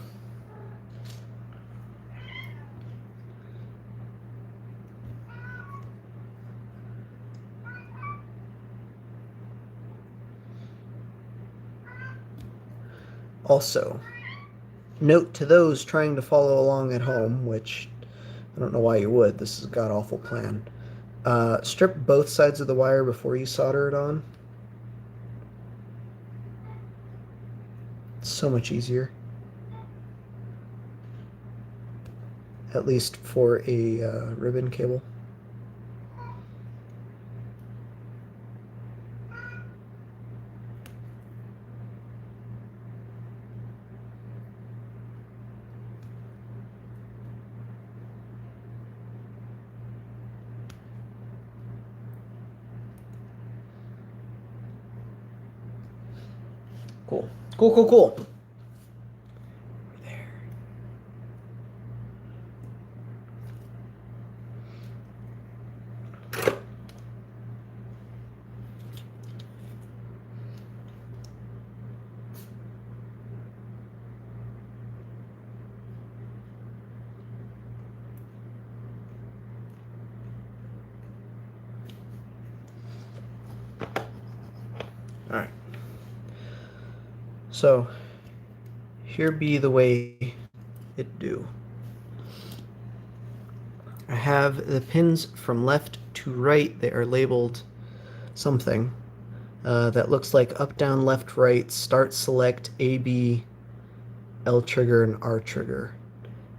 Also, note to those trying to follow along at home, which I don't know why you would, this is a god-awful plan. Strip both sides of the wire before you solder it on. It's so much easier. At least for a ribbon cable. Cool. Cool, cool, cool. There. All right. So, here be the way it do. I have the pins from left to right. They are labeled something that looks like up, down, left, right, start, select, A, B, L trigger, and R trigger.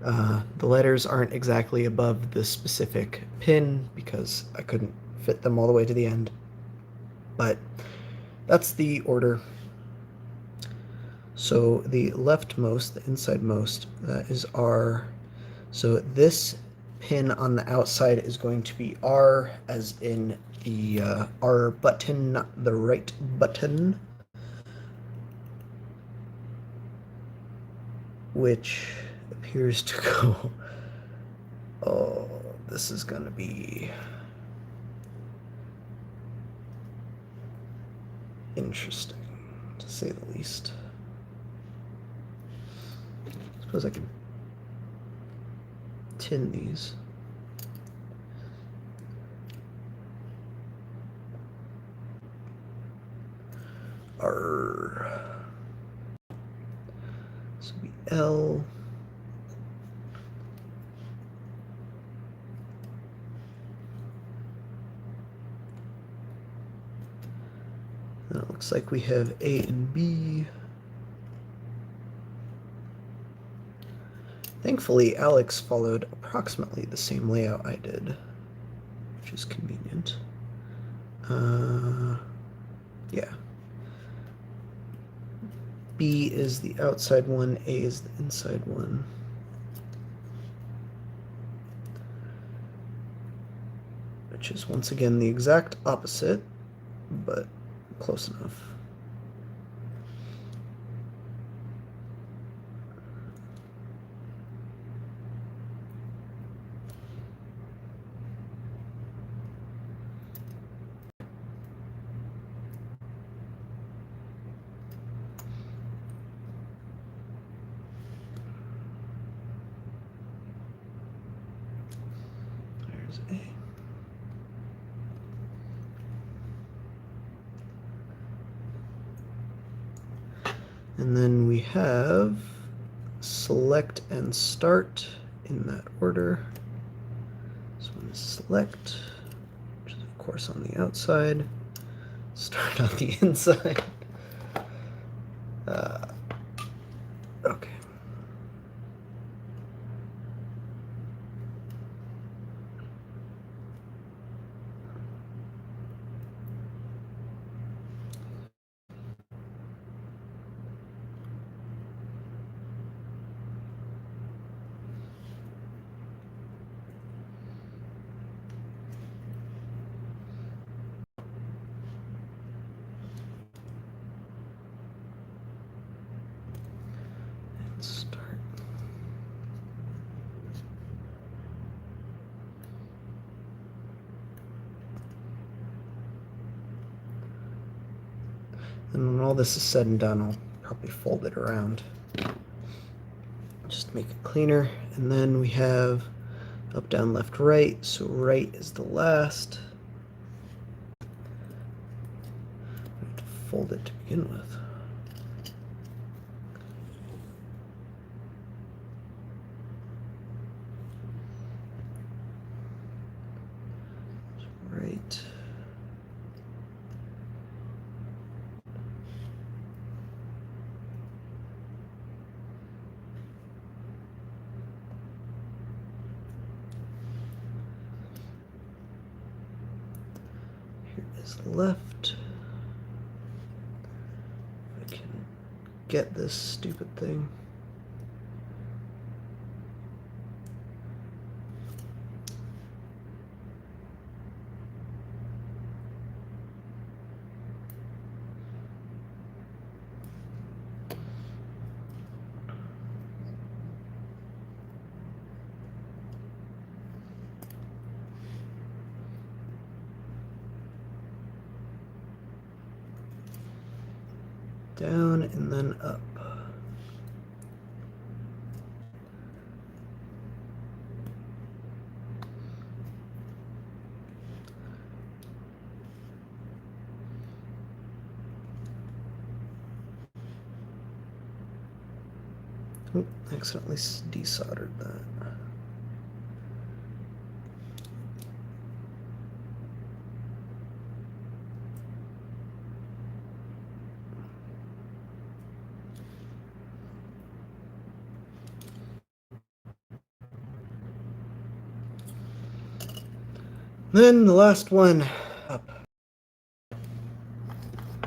The letters aren't exactly above the specific pin because I couldn't fit them all the way to the end. But that's the order. So the leftmost, the insidemost, that is R. So this pin on the outside is going to be R, as in the R button, not the right button, which appears to go. Oh, this is going to be interesting, to say the least. I suppose I can tin these. R. This will be L. And it looks like we have A and B. Thankfully, Alex followed approximately the same layout I did, which is convenient. Yeah. B is the outside one, A is the inside one. Which is once again the exact opposite, but close enough. There's A. And then we have select and start in that order. This one is select, which is of course on the outside. Start on the inside. Okay. Start. And when all this is said and done, I'll probably fold it around. Just make it cleaner. And then we have up, down, left, right. So right is the last. I have to fold it to begin with. Right. Here is left. If I can get this stupid thing. Down and then up. Oh, accidentally desoldered that. Then the last one up.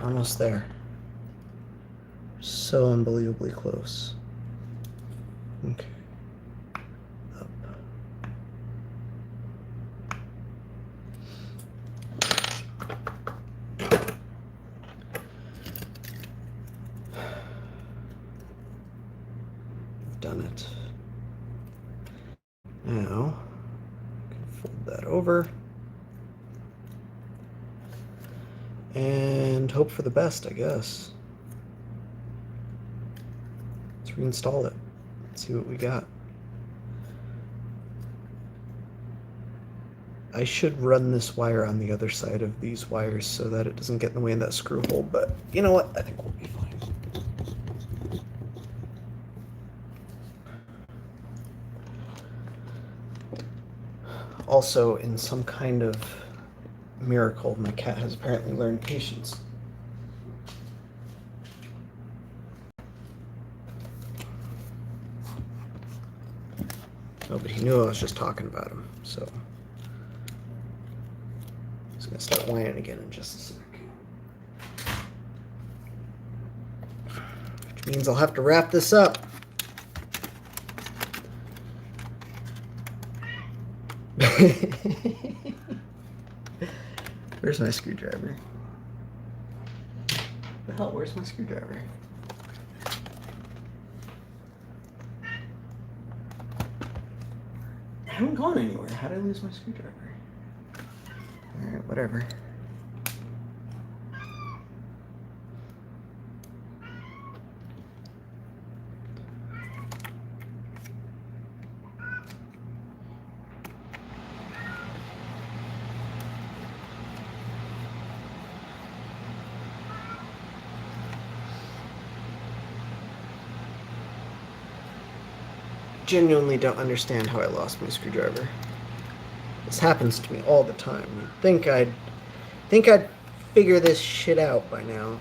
Almost there. So unbelievably close. Okay. Up. Done it. Now, I can fold that over and hope for the best, I guess. Let's reinstall it. Let's see what we got. I should run this wire on the other side of these wires so that it doesn't get in the way of that screw hole, but you know what? I think we'll be fine. Also, in some kind of miracle, my cat has apparently learned patience. Oh, but he knew I was just talking about him, so he's gonna start whining again in just a sec. Which means I'll have to wrap this up. Where's my screwdriver? The hell, where's my screwdriver? I haven't gone anywhere. How did I lose my screwdriver? Alright, whatever. Genuinely don't understand how I lost my screwdriver. This happens to me all the time. You'd think I'd figure this shit out by now.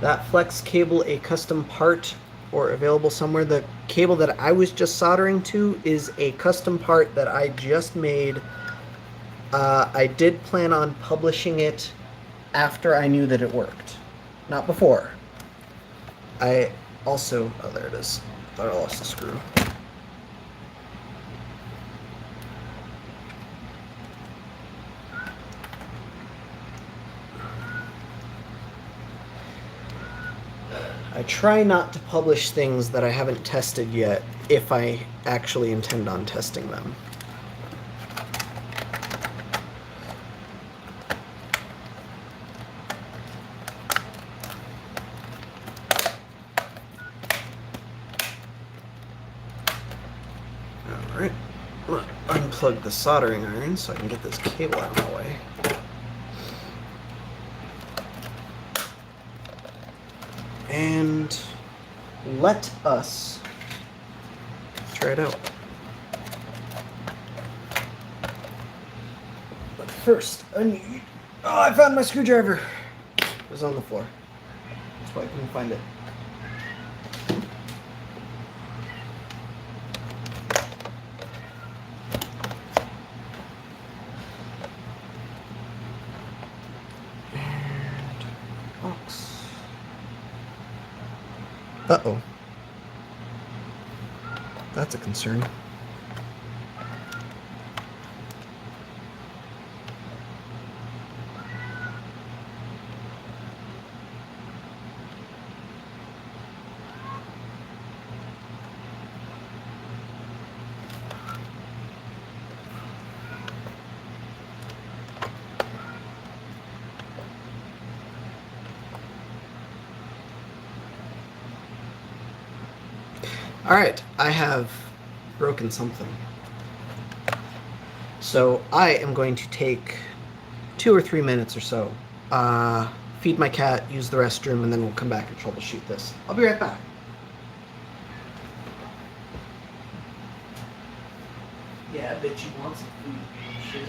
That flex cable a custom part or available somewhere? The cable that I was just soldering to is a custom part that I just made. I did plan on publishing it after I knew that it worked. Not before. I also... Oh, there it is. Thought I lost the screw. I try not to publish things that I haven't tested yet if I actually intend on testing them. Alright, I'm gonna unplug the soldering iron so I can get this cable out of my way. And let us try it out. But first, I need... Oh, I found my screwdriver! It was on the floor. That's why I couldn't find it. Uh-oh. That's a concern. Alright, I have broken something. So I am going to take 2 or 3 minutes or so, feed my cat, use the restroom, and then we'll come back and troubleshoot this. I'll be right back. Yeah, I bet you want some food. Shit.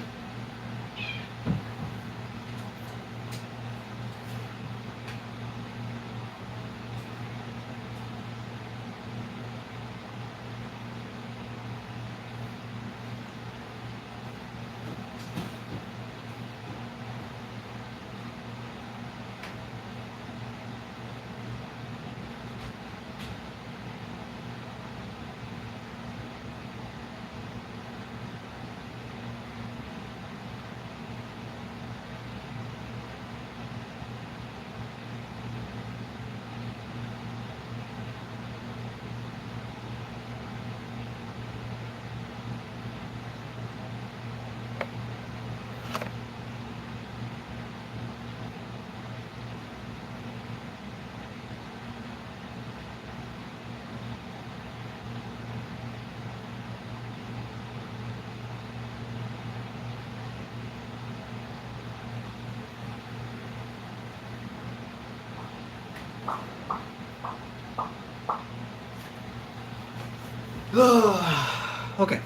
Okay.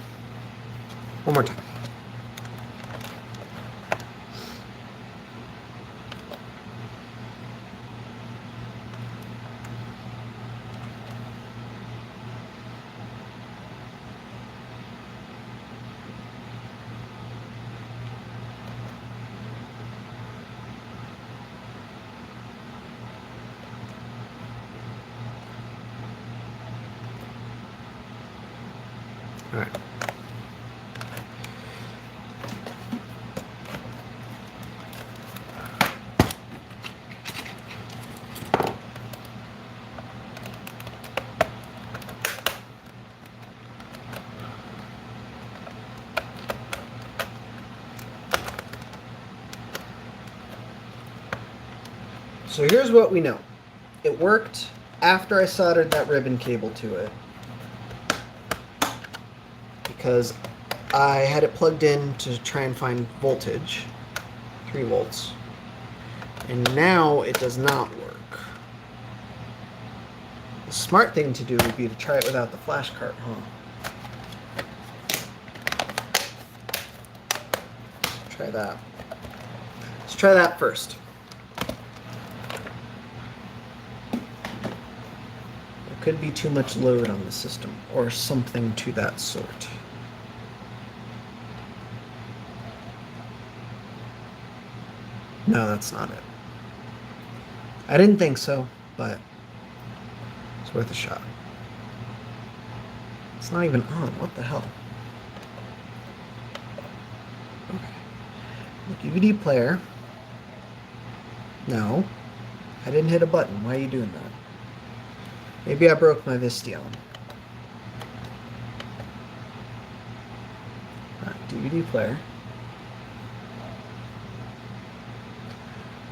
One more time. All right. So here's what we know. It worked after I soldered that ribbon cable to it, because I had it plugged in to try and find voltage, 3 volts, and now it does not work. The smart thing to do would be to try it without the flash cart, huh? Try that. Let's try that first. Could be too much load on the system, or something to that sort. No, that's not it. I didn't think so, but it's worth a shot. It's not even on. What the hell? Okay. The DVD player. No. I didn't hit a button. Why are you doing that? Maybe I broke my Visteon. DVD player.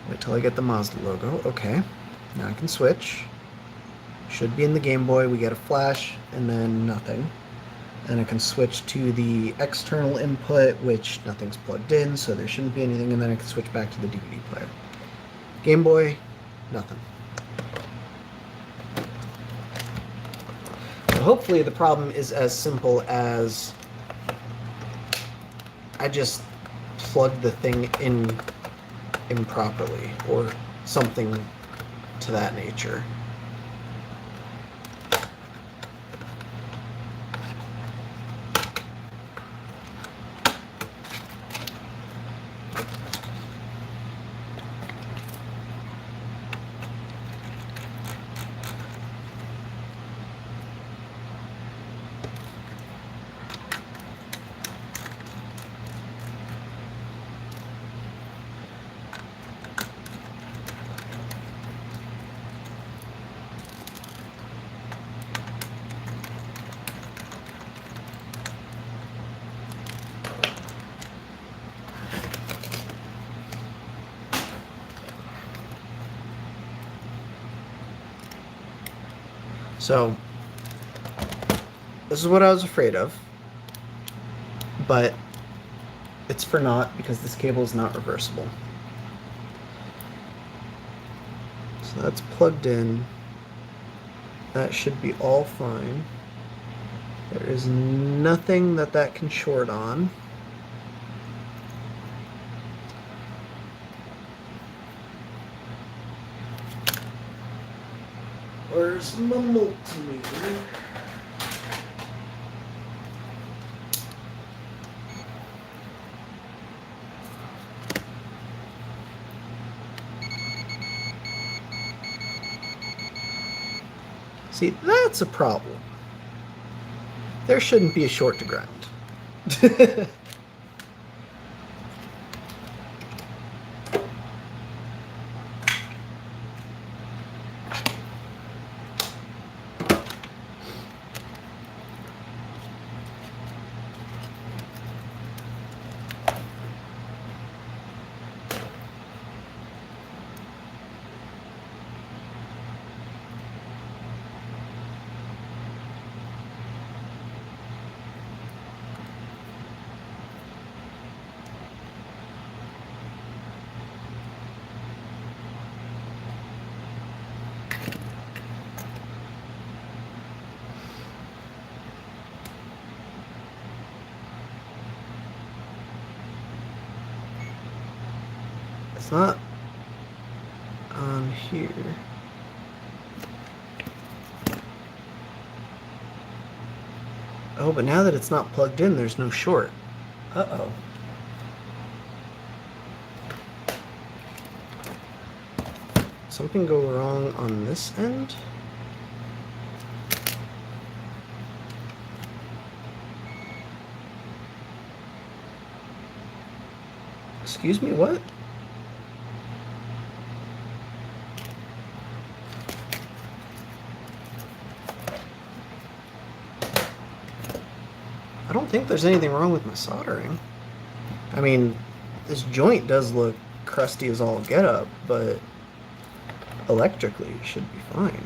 Wait till I get the Mazda logo. Okay. Now I can switch. Should be in the Game Boy. We get a flash and then nothing. And I can switch to the external input, which nothing's plugged in, so there shouldn't be anything. And then I can switch back to the DVD player. Game Boy, nothing. Hopefully the problem is as simple as I just plugged the thing in improperly or something to that nature. So, this is what I was afraid of, but it's for naught because this cable is not reversible. So that's plugged in. That should be all fine. There is nothing that can short on. Where's my multimeter? See, that's a problem. There shouldn't be a short to ground. It's not on here. Oh, but now that it's not plugged in, there's no short. Uh-oh. Something go wrong on this end? Excuse me, what? I don't think there's anything wrong with my soldering. I mean, this joint does look crusty as all get up, but electrically it should be fine.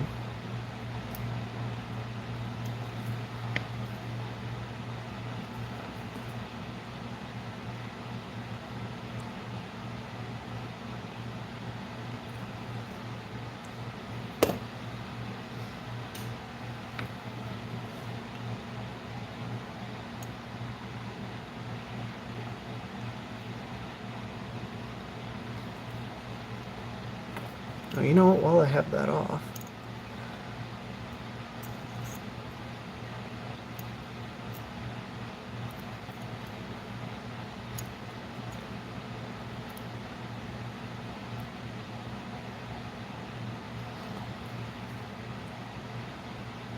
Oh, you know what, while I have that off,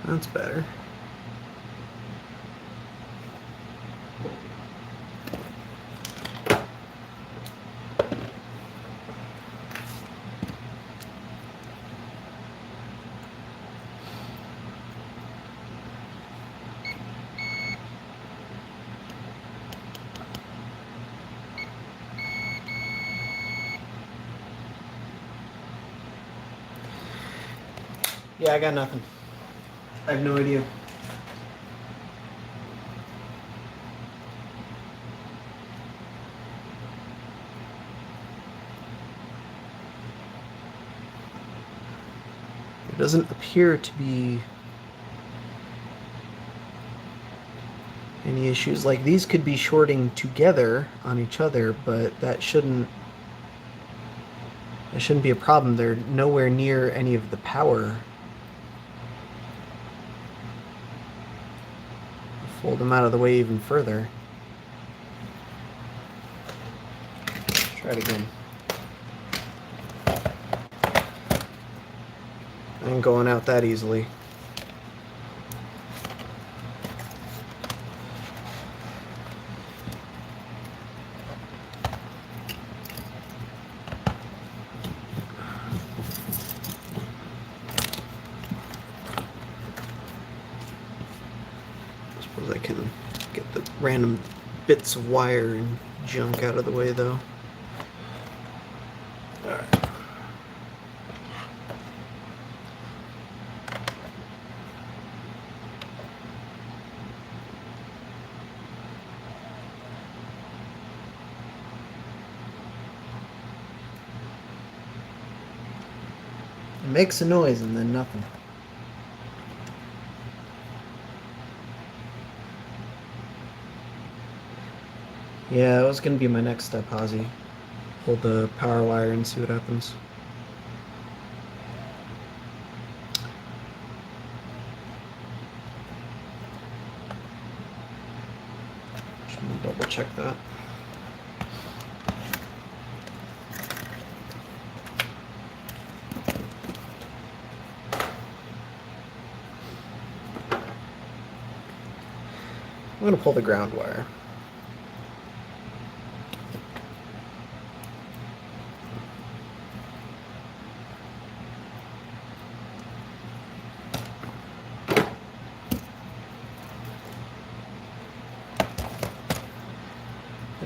that's better. Yeah, I got nothing. I have no idea. There doesn't appear to be any issues. Like, these could be shorting together on each other, but that shouldn't be a problem. They're nowhere near any of the power. Fold them out of the way even further. Let's try it again. I ain't going out that easily. I can get the random bits of wire and junk out of the way, though. Alright. It makes a noise and then nothing. Yeah, that was going to be my next step, Ozzy. Hold the power wire and see what happens. Just want to double check that. I'm going to pull the ground wire.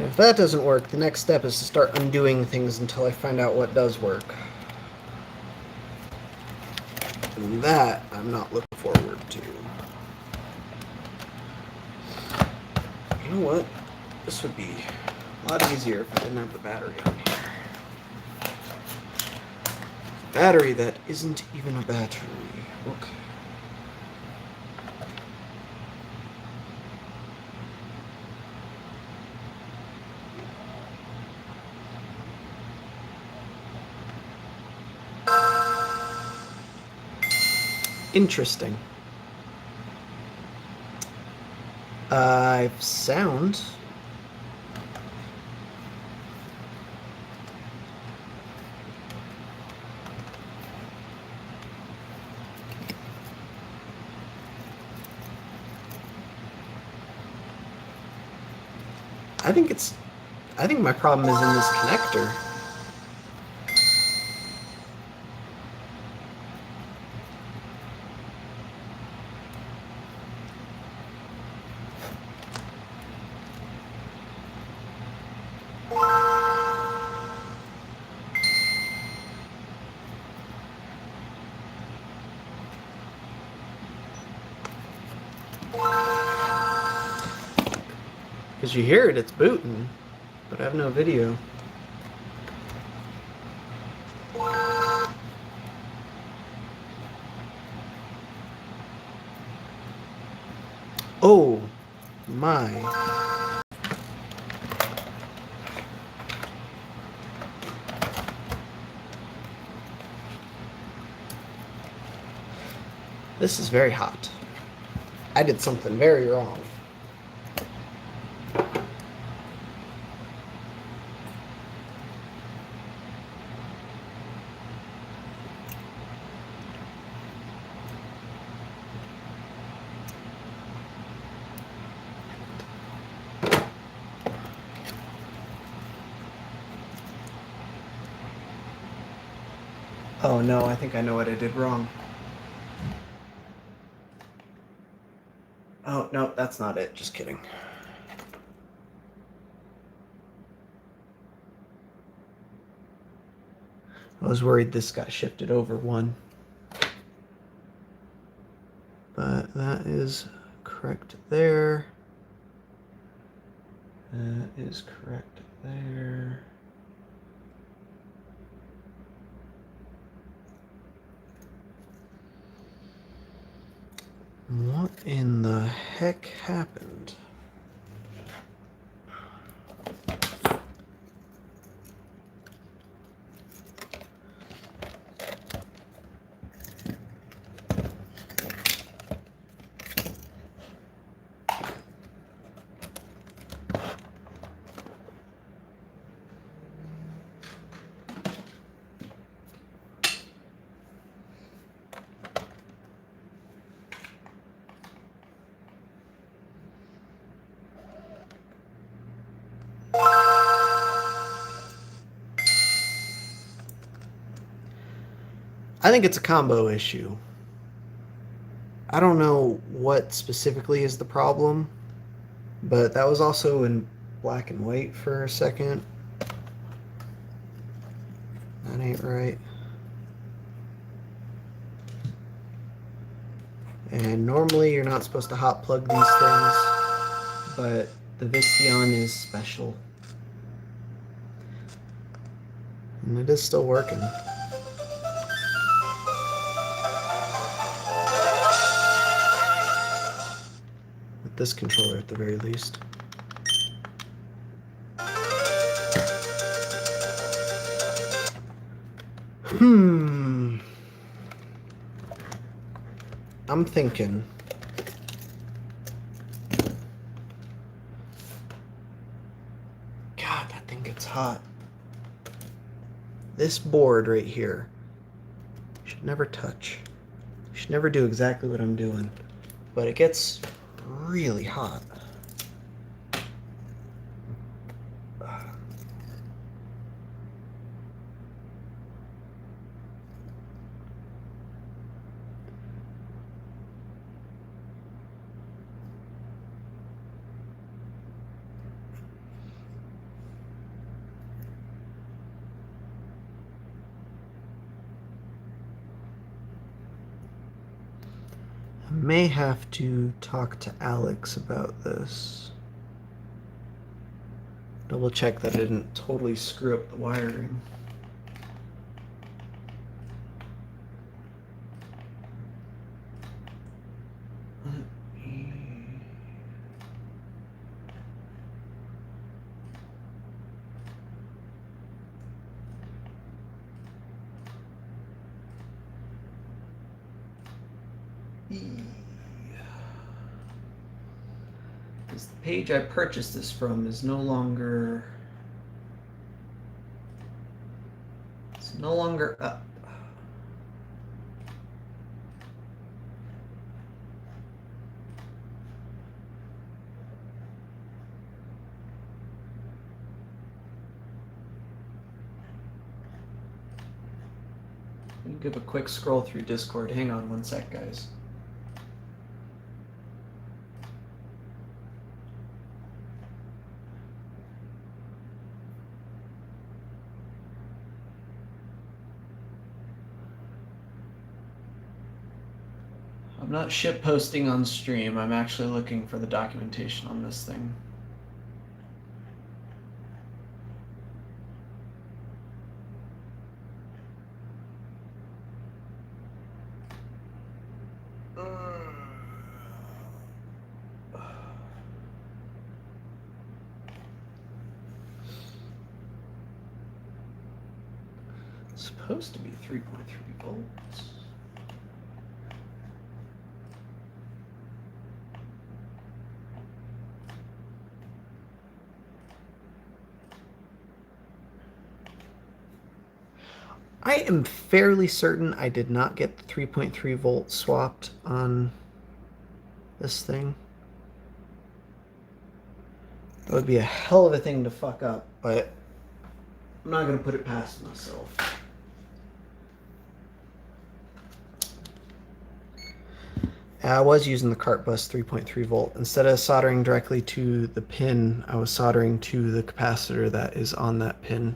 If that doesn't work, the next step is to start undoing things until I find out what does work. And that I'm not looking forward to. You know what? This would be a lot easier if I didn't have the battery on here. Battery that isn't even a battery. Okay. Interesting. Sound. I think my problem is in this connector. Because you hear it, it's booting, but I have no video. Oh my. This is very hot. I did something very wrong. Oh no, I think I know what I did wrong. Oh no, that's not it. Just kidding. I was worried this got shifted over one. But that is correct there. That is correct there. What in the heck happened? I think it's a combo issue. I don't know what specifically is the problem, but that was also in black and white for a second. That ain't right. And normally you're not supposed to hot plug these things, but the Visteon is special. And it is still working. With this controller at the very least. I'm thinking. God, that thing gets hot. This board right here should never touch. Should never do exactly what I'm doing. But it gets really hot. I may have to talk to Alex about this. Double check that I didn't totally screw up the wiring. because the page I purchased this from is no longer up. Give a quick scroll through Discord. Hang on one sec, guys. I'm not ship posting on stream. I'm actually looking for the documentation on this thing. Supposed to be 3.3 volts. I am fairly certain I did not get the 3.3 volt swapped on this thing. That would be a hell of a thing to fuck up, but I'm not going to put it past myself. I was using the cart bus 3.3 volt. Instead of soldering directly to the pin, I was soldering to the capacitor that is on that pin,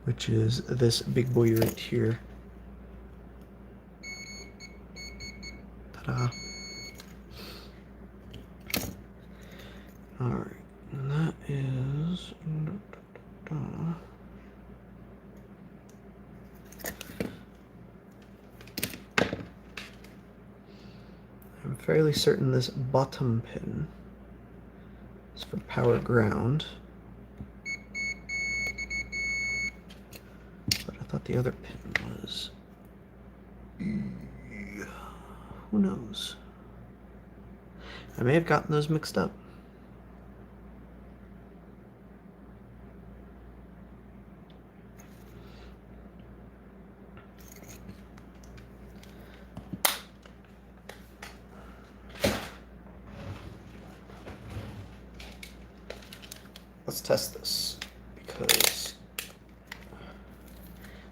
which is this big boy right here. Ta-da. Alright, and that is... I'm fairly certain this bottom pin is for power ground. But I thought the other pin was... Who knows? I may have gotten those mixed up. Let's test this, because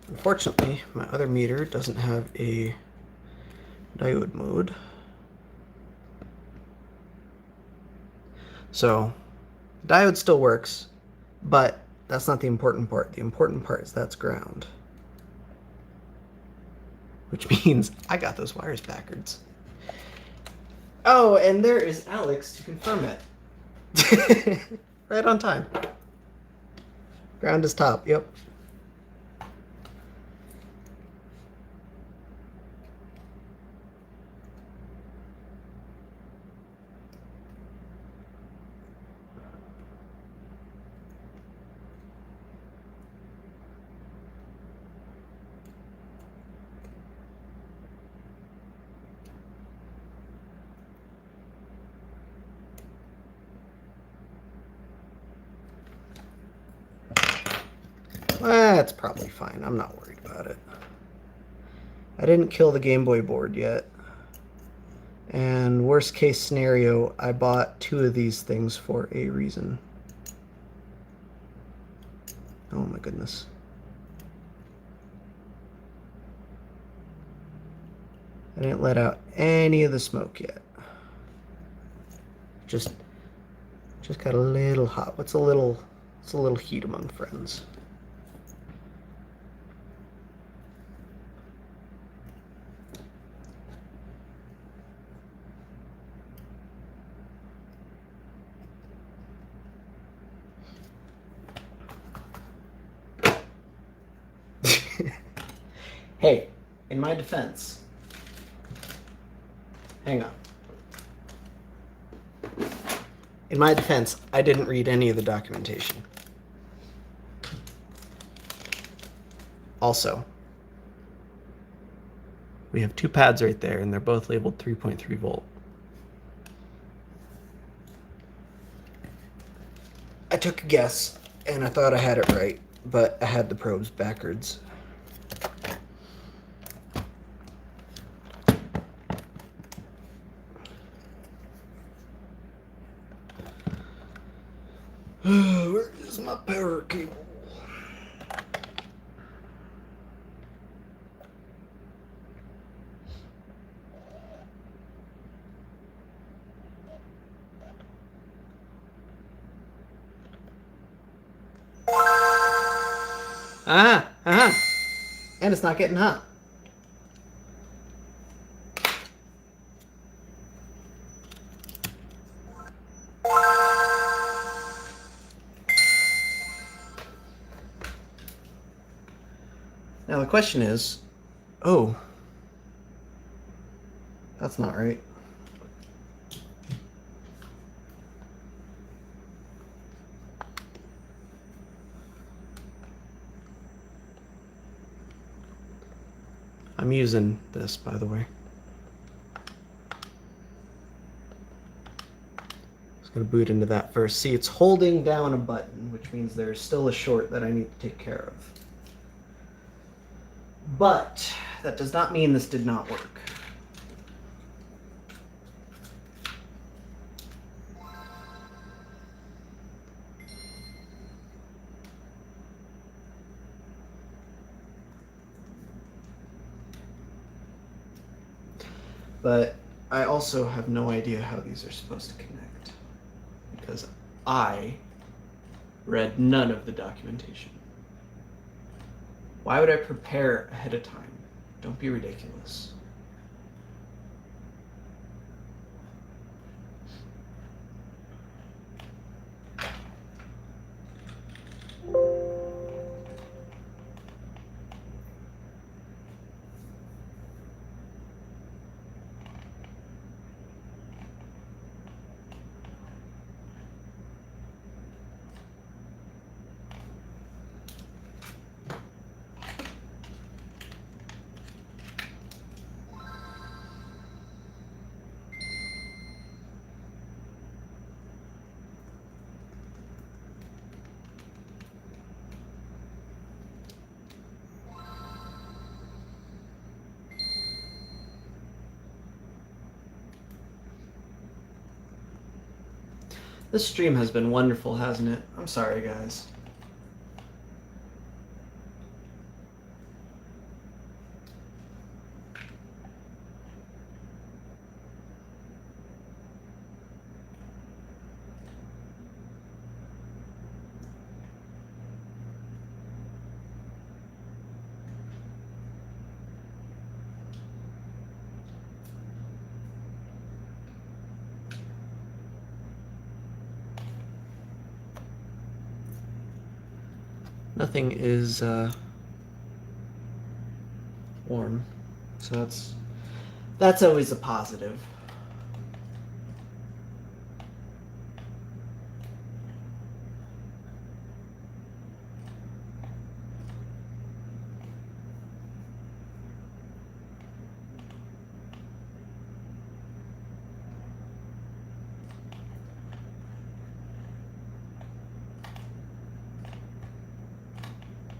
unfortunately my other meter doesn't have a diode mode. So diode still works, but that's not the important part. The important part is that's ground, which means I got those wires backwards. Oh, and there is Alex to confirm it. Right on time. Ground is top, yep. That's probably fine. I'm not worried about it. I didn't kill the Game Boy board yet. And worst case scenario, I bought 2 of these things for a reason. Oh my goodness. I didn't let out any of the smoke yet. Just got a little hot. It's a little heat among friends. Hey, in my defense, hang on. In my defense, I didn't read any of the documentation. Also, we have 2 pads right there, and they're both labeled 3.3 volt. I took a guess and I thought I had it right, but I had the probes backwards. Where is my power cable? And it's not getting hot. Now the question is, oh, that's not right. I'm using this, by the way. Just gonna boot into that first. See, it's holding down a button, which means there's still a short that I need to take care of. But that does not mean this did not work. But I also have no idea how these are supposed to connect, because I read none of the documentation. Why would I prepare ahead of time? Don't be ridiculous. This stream has been wonderful, hasn't it? I'm sorry, guys. Nothing is warm, so that's always a positive.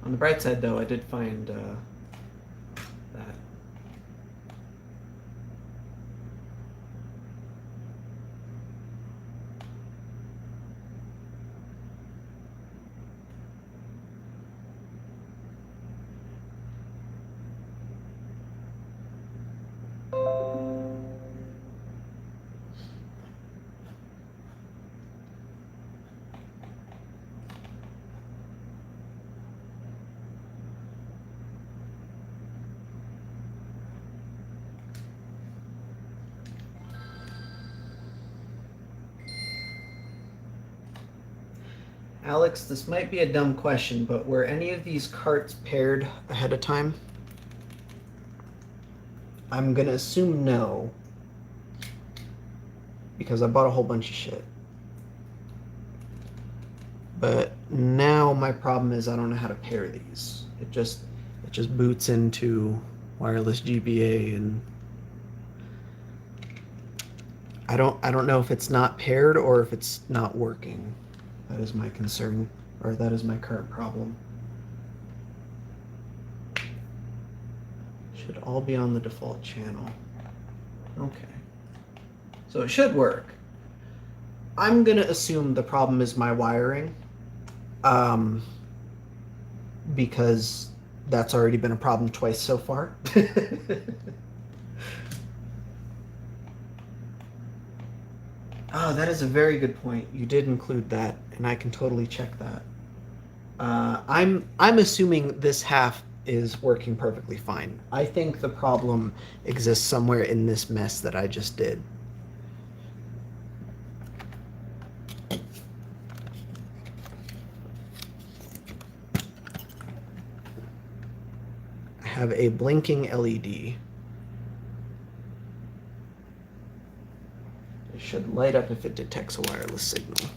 On the bright side, though, I did find that. Alex, this might be a dumb question, but were any of these carts paired ahead of time? I'm gonna assume no, because I bought a whole bunch of shit. But now my problem is I don't know how to pair these. It just boots into wireless GBA, and I don't know if it's not paired or if it's not working. That is my concern, or that is my current problem. Should all be on the default channel. Okay. So it should work. I'm going to assume the problem is my wiring, because that's already been a problem twice so far. Oh, that is a very good point. You did include that, and I can totally check that. I'm assuming this half is working perfectly fine. I think the problem exists somewhere in this mess that I just did. I have a blinking LED. It should light up if it detects a wireless signal.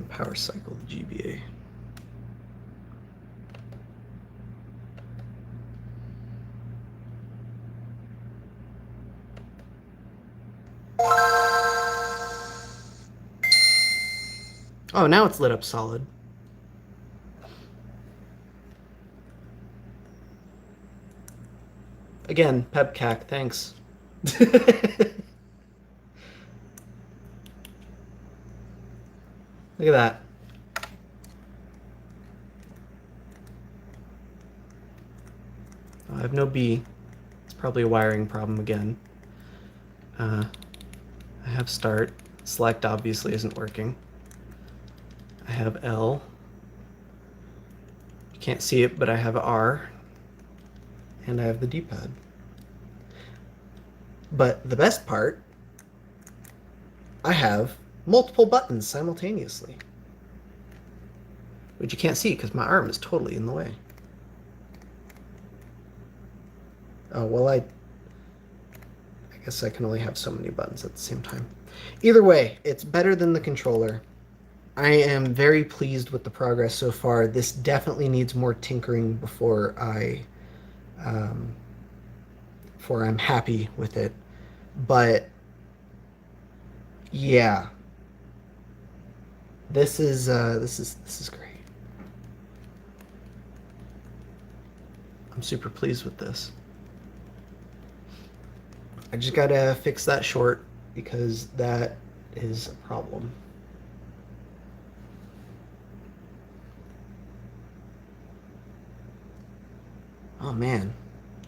Power cycle the GBA. Oh, now it's lit up solid. Again, PebCac, thanks. Look at that. Oh, I have no B. It's probably a wiring problem again. I have start. Select obviously isn't working. I have L. You can't see it, but I have R. And I have the D-pad. But the best part, I have multiple buttons simultaneously, which you can't see because my arm is totally in the way. Oh, well, I guess I can only have so many buttons at the same time. Either way, it's better than the controller. I am very pleased with the progress so far. This definitely needs more tinkering before I'm happy with it. But yeah, this is great. I'm super pleased with this. I just gotta fix that short because that is a problem. Oh man,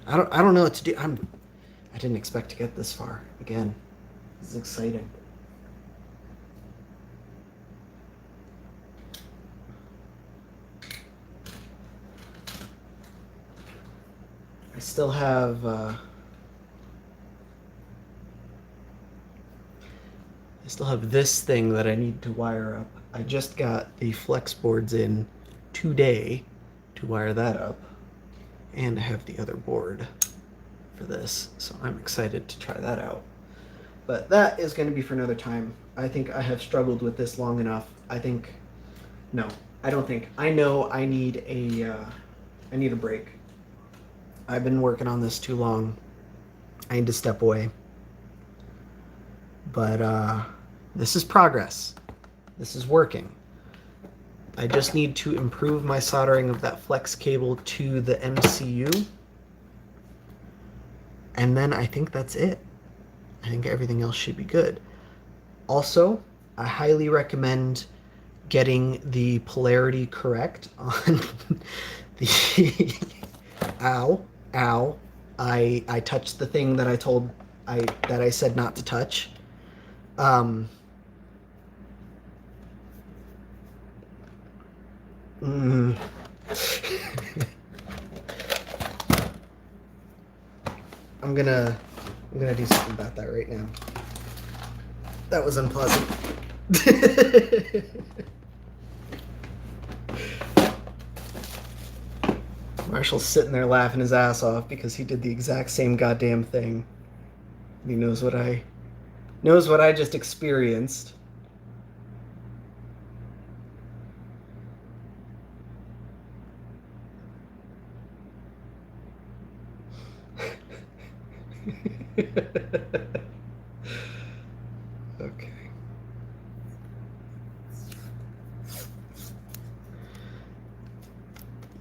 I don't know what to do. I didn't expect to get this far. Again, this is exciting. I still have this thing that I need to wire up. I just got the flex boards in today to wire that up, and I have the other board for this, so I'm excited to try that out. But that is going to be for another time. I think I have struggled with this long enough. I know I need a break. I've been working on this too long. I need to step away. But this is progress. This is working. I just need to improve my soldering of that flex cable to the MCU. And then I think that's it. I think everything else should be good. Also, I highly recommend getting the polarity correct on the ow. I touched the thing that I said not to touch. I'm gonna do something about that right now. That was unpleasant. Marshall's sitting there laughing his ass off because he did the exact same goddamn thing. He knows what I knows what I just experienced. Okay.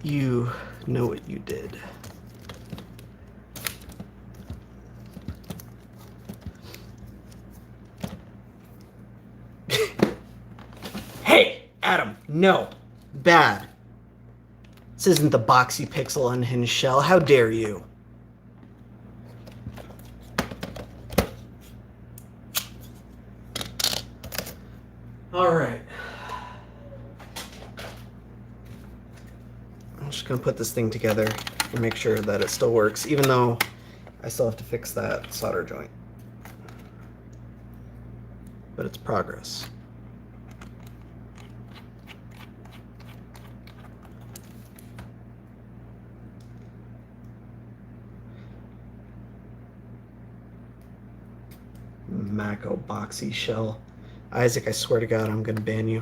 You know what you did. Hey, Adam, no. Bad. This isn't the boxy pixel unhinged shell. How dare you? All right. I'm just gonna put this thing together and make sure that it still works, even though I still have to fix that solder joint. But it's progress. Mako boxy shell. Isaac, I swear to God, I'm gonna ban you.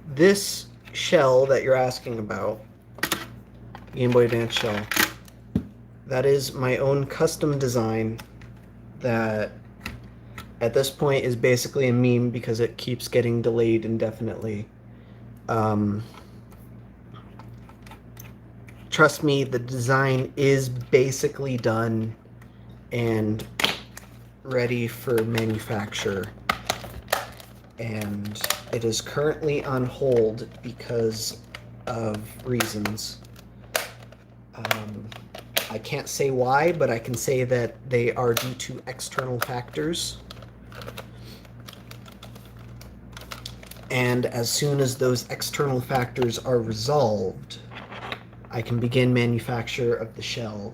This shell that you're asking about, Game Boy Advance shell, that is my own custom design that at this point is basically a meme because it keeps getting delayed indefinitely. Trust me, the design is basically done and ready for manufacture, and it is currently on hold because of reasons. I can't say why, but I can say that they are due to external factors. And as soon as those external factors are resolved, I can begin manufacture of the shell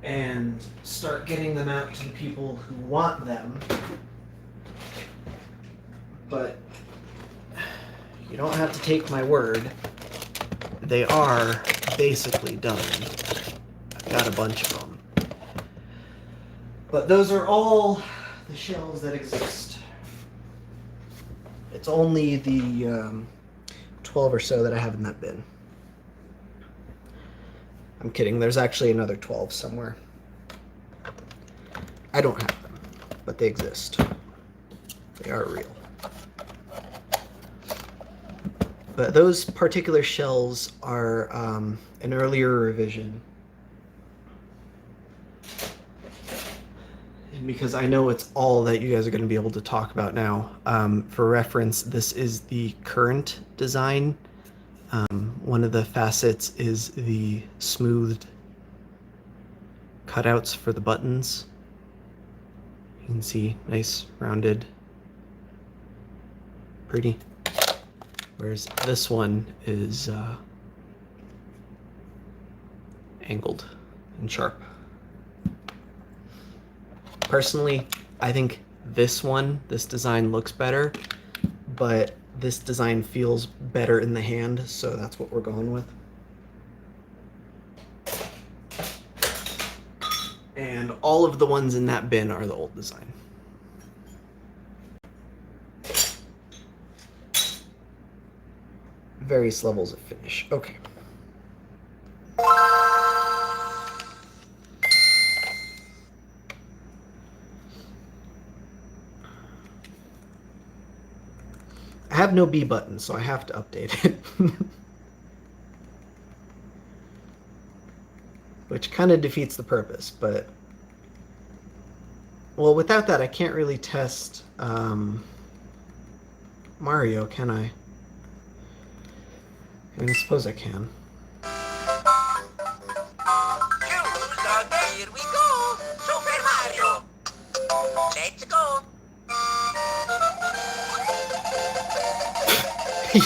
and start getting them out to the people who want them. But you don't have to take my word. They are basically done. I've got a bunch of them. But those are all the shells that exist. It's only the 12 or so that I have in that bin. I'm kidding, there's actually another 12 somewhere. I don't have them, but they exist. They are real. But those particular shells are an earlier revision. And because I know it's all that you guys are going to be able to talk about now, for reference, this is the current design. One of the facets is the smoothed cutouts for the buttons. You can see, nice, rounded, pretty. Whereas this one is angled and sharp. Personally, I think this design looks better, but this design feels better in the hand, so that's what we're going with. And all of the ones in that bin are the old design. Various levels of finish. Okay. I have no B button, so I have to update it. Which kind of defeats the purpose, but... Well, without that, I can't really test Mario, can I? I mean, I suppose I can. Here we go! Super Mario! Let's go!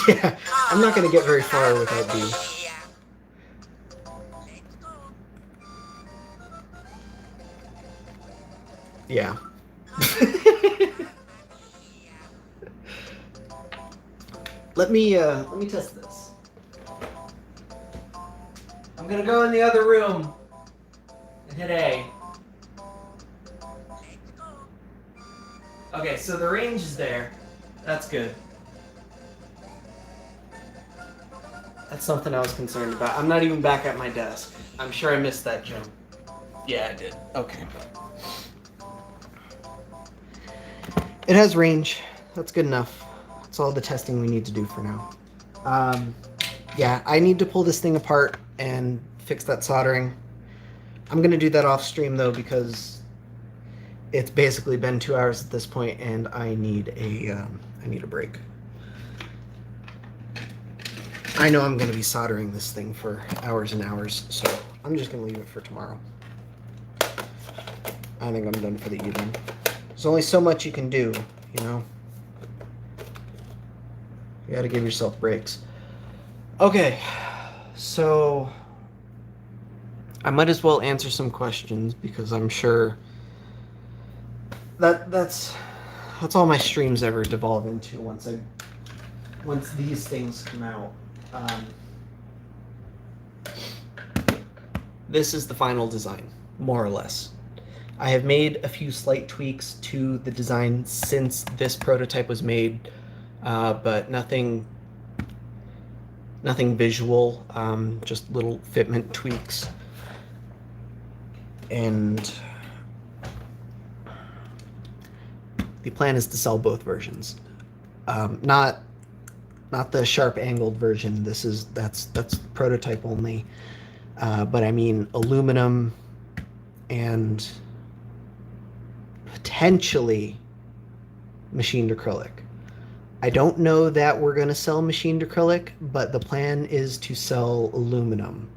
Yeah, I'm not going to get very far without B. Yeah. let me test this. I'm gonna go in the other room and hit A. Okay, so the range is there. That's good. That's something I was concerned about. I'm not even back at my desk. I'm sure I missed that jump. Yeah, I did. Okay. It has range. That's good enough. That's all the testing we need to do for now. Yeah, I need to pull this thing apart and fix that soldering. I'm going to do that off stream, though, because it's basically been 2 hours at this point, and I need a break. I know I'm going to be soldering this thing for hours and hours, so I'm just going to leave it for tomorrow. I think I'm done for the evening. There's only so much you can do, you know? You got to give yourself breaks. Okay, so I might as well answer some questions because I'm sure that's all my streams ever devolve into once these things come out. This is the final design, more or less. I have made a few slight tweaks to the design since this prototype was made, but nothing visual, just little fitment tweaks. And the plan is to sell both versions. Not the sharp angled version. That's prototype only. But I mean aluminum and potentially machined acrylic. I don't know that we're going to sell machined acrylic, but the plan is to sell aluminum.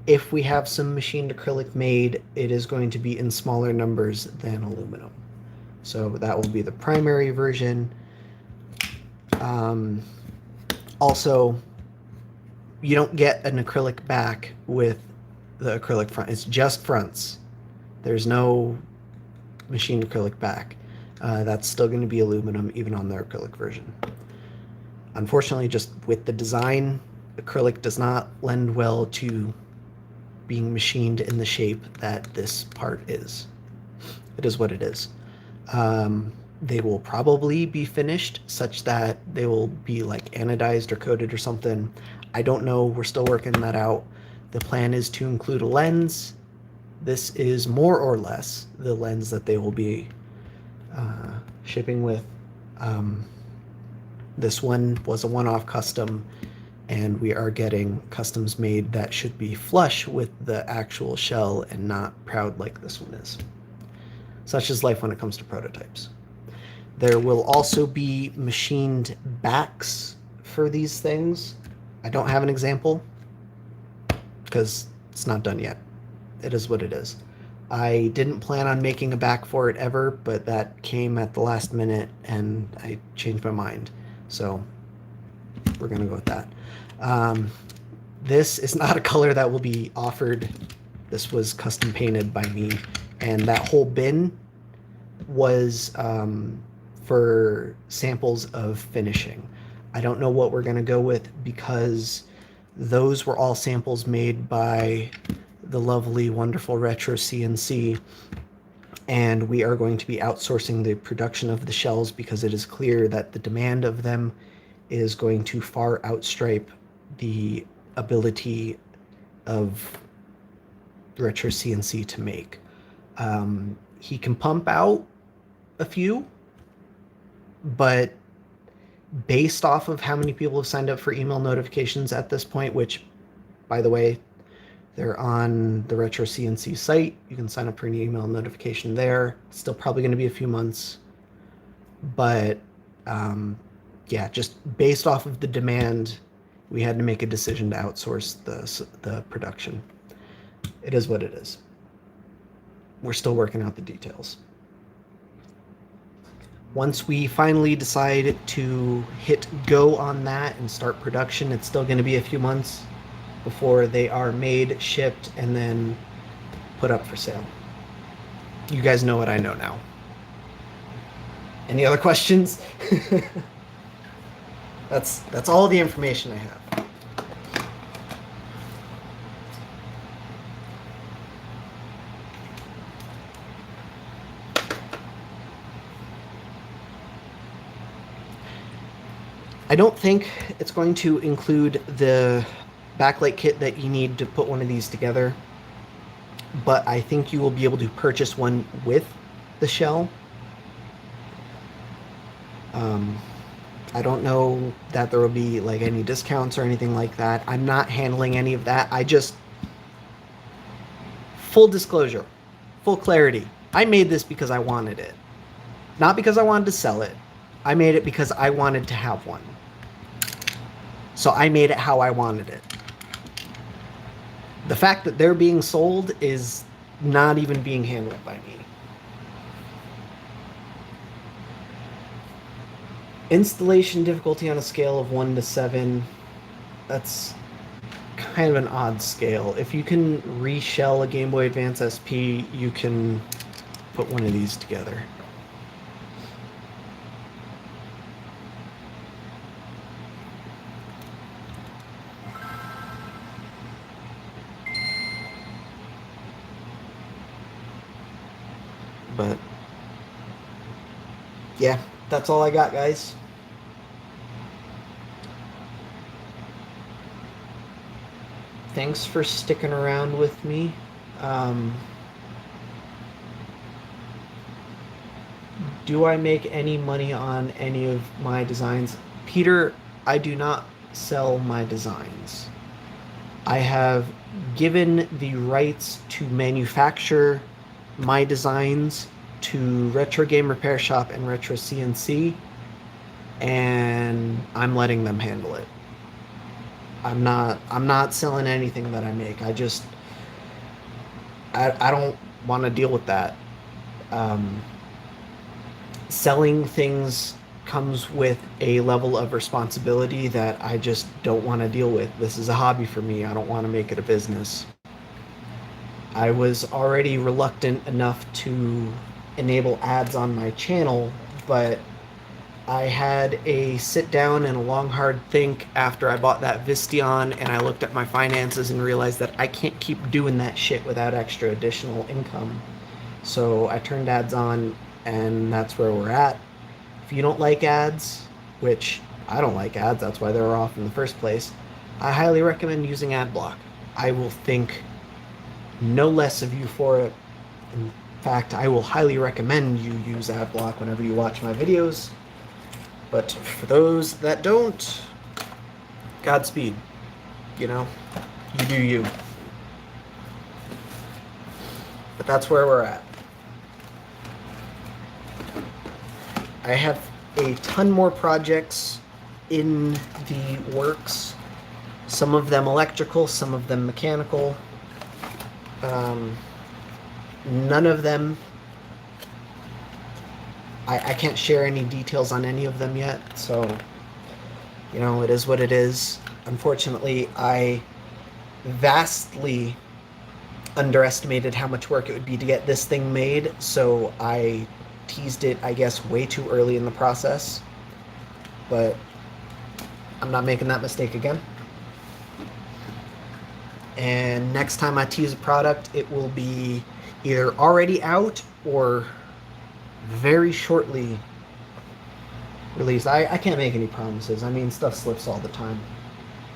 If we have some machined acrylic made, it is going to be in smaller numbers than aluminum. So that will be the primary version. Also, you don't get an acrylic back with the acrylic front. It's just fronts. There's no machined acrylic back. That's still going to be aluminum even on the acrylic version. Unfortunately, just with the design, acrylic does not lend well to being machined in the shape that this part is. It is what it is. They will probably be finished such that they will be like anodized or coated or something. I don't know. We're still working that out. The plan is to include a lens. This is more or less the lens that they will be shipping with. This one was a one-off custom, and we are getting customs made that should be flush with the actual shell and not proud like this one is. Such is life when it comes to prototypes. There will also be machined backs for these things. I don't have an example because it's not done yet. It is what it is. I didn't plan on making a back for it ever, but that came at the last minute and I changed my mind. So we're going to go with that. This is not a color that will be offered. This was custom painted by me, and that whole bin was for samples of finishing. I don't know what we're going to go with because those were all samples made by the lovely, wonderful Retro CNC, and we are going to be outsourcing the production of the shells because it is clear that the demand of them is going to far outstrip the ability of Retro CNC to make. He can pump out a few, but based off of how many people have signed up for email notifications at this point, which, by the way, they're on the Retro CNC site. You can sign up for an email notification there. It's still probably going to be a few months. But yeah, just based off of the demand, we had to make a decision to outsource the production. It is what it is. We're still working out the details. Once we finally decide to hit go on that and start production, it's still going to be a few months before they are made, shipped, and then put up for sale. You guys know what I know now. Any other questions? That's all the information I have. I don't think it's going to include the backlight kit that you need to put one of these together, but I think you will be able to purchase one with the shell. I don't know that there will be like any discounts or anything like that. I'm not handling any of that. I just, full disclosure, full clarity. I made this because I wanted it. Not because I wanted to sell it. I made it because I wanted to have one. So I made it how I wanted it. The fact that they're being sold is not even being handled by me. Installation difficulty on a scale of 1 to 7. That's kind of an odd scale. If you can reshell a Game Boy Advance SP, you can put one of these together. But yeah, that's all I got, guys. Thanks for sticking around with me. Do I make any money on any of my designs? Peter, I do not sell my designs. I have given the rights to manufacture my designs to Retro Game Repair Shop and Retro CNC, and I'm letting them handle it. I'm not selling anything that I make. I don't want to deal with that. Selling things comes with a level of responsibility that I just don't want to deal with. This is a hobby for me. I don't want to make it a business. I was already reluctant enough to enable ads on my channel, but I had a sit down and a long hard think after I bought that Visteon, and I looked at my finances and realized that I can't keep doing that shit without extra additional income. So I turned ads on, and that's where we're at. If you don't like ads, which I don't like ads, that's why they're off in the first place, I highly recommend using AdBlock. I will think no less of you for it. In fact, I will highly recommend you use AdBlock whenever you watch my videos. But for those that don't, Godspeed. You know, you do you. But that's where we're at. I have a ton more projects in the works. Some of them electrical, some of them mechanical. None of them, I can't share any details on any of them yet, so, you know, it is what it is. Unfortunately, I vastly underestimated how much work it would be to get this thing made, so I teased it, I guess, way too early in the process. But I'm not making that mistake again. And next time I tease a product, it will be either already out or very shortly released. I can't make any promises. I mean, stuff slips all the time.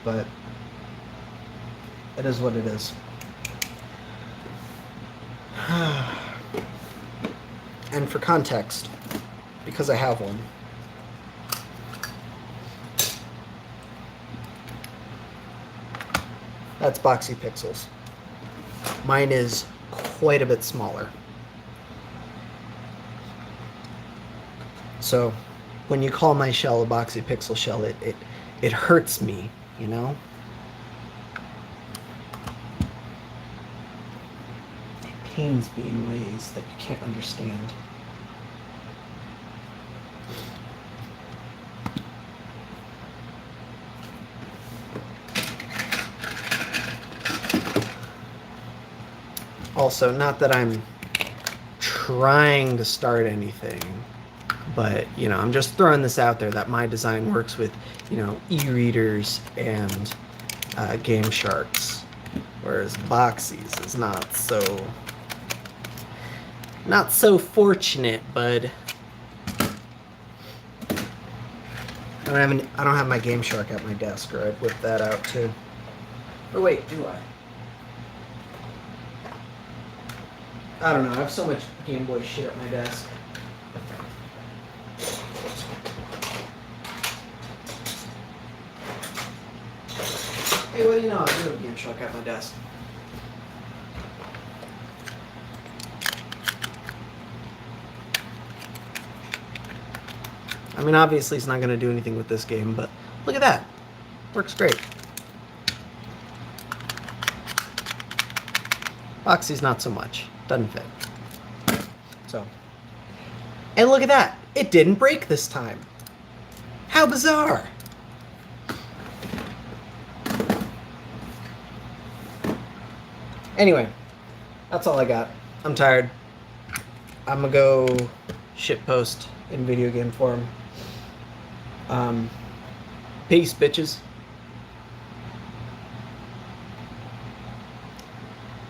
But it is what it is. And for context, because I have one, that's Boxy Pixels. Mine is quite a bit smaller. So when you call my shell a Boxy Pixel shell, it hurts me, you know? It pains me in ways that you can't understand. Also, not that I'm trying to start anything, But, you know, I'm just throwing this out there that my design works with, you know, e-readers and Game Sharks, whereas Boxy's is not so fortunate, bud. I don't have my Game Shark at my desk, or I'd whip that out too. Or wait, do I? I don't know. I have so much Game Boy shit at my desk. Hey, what do you know? I do have a Game Shark at my desk. I mean, obviously it's not going to do anything with this game, but look at that. Works great. Boxy's not so much. Doesn't fit. So. And look at that. It didn't break this time. How bizarre. Anyway, that's all I got. I'm tired. I'm gonna go shitpost in video game form. Peace, bitches.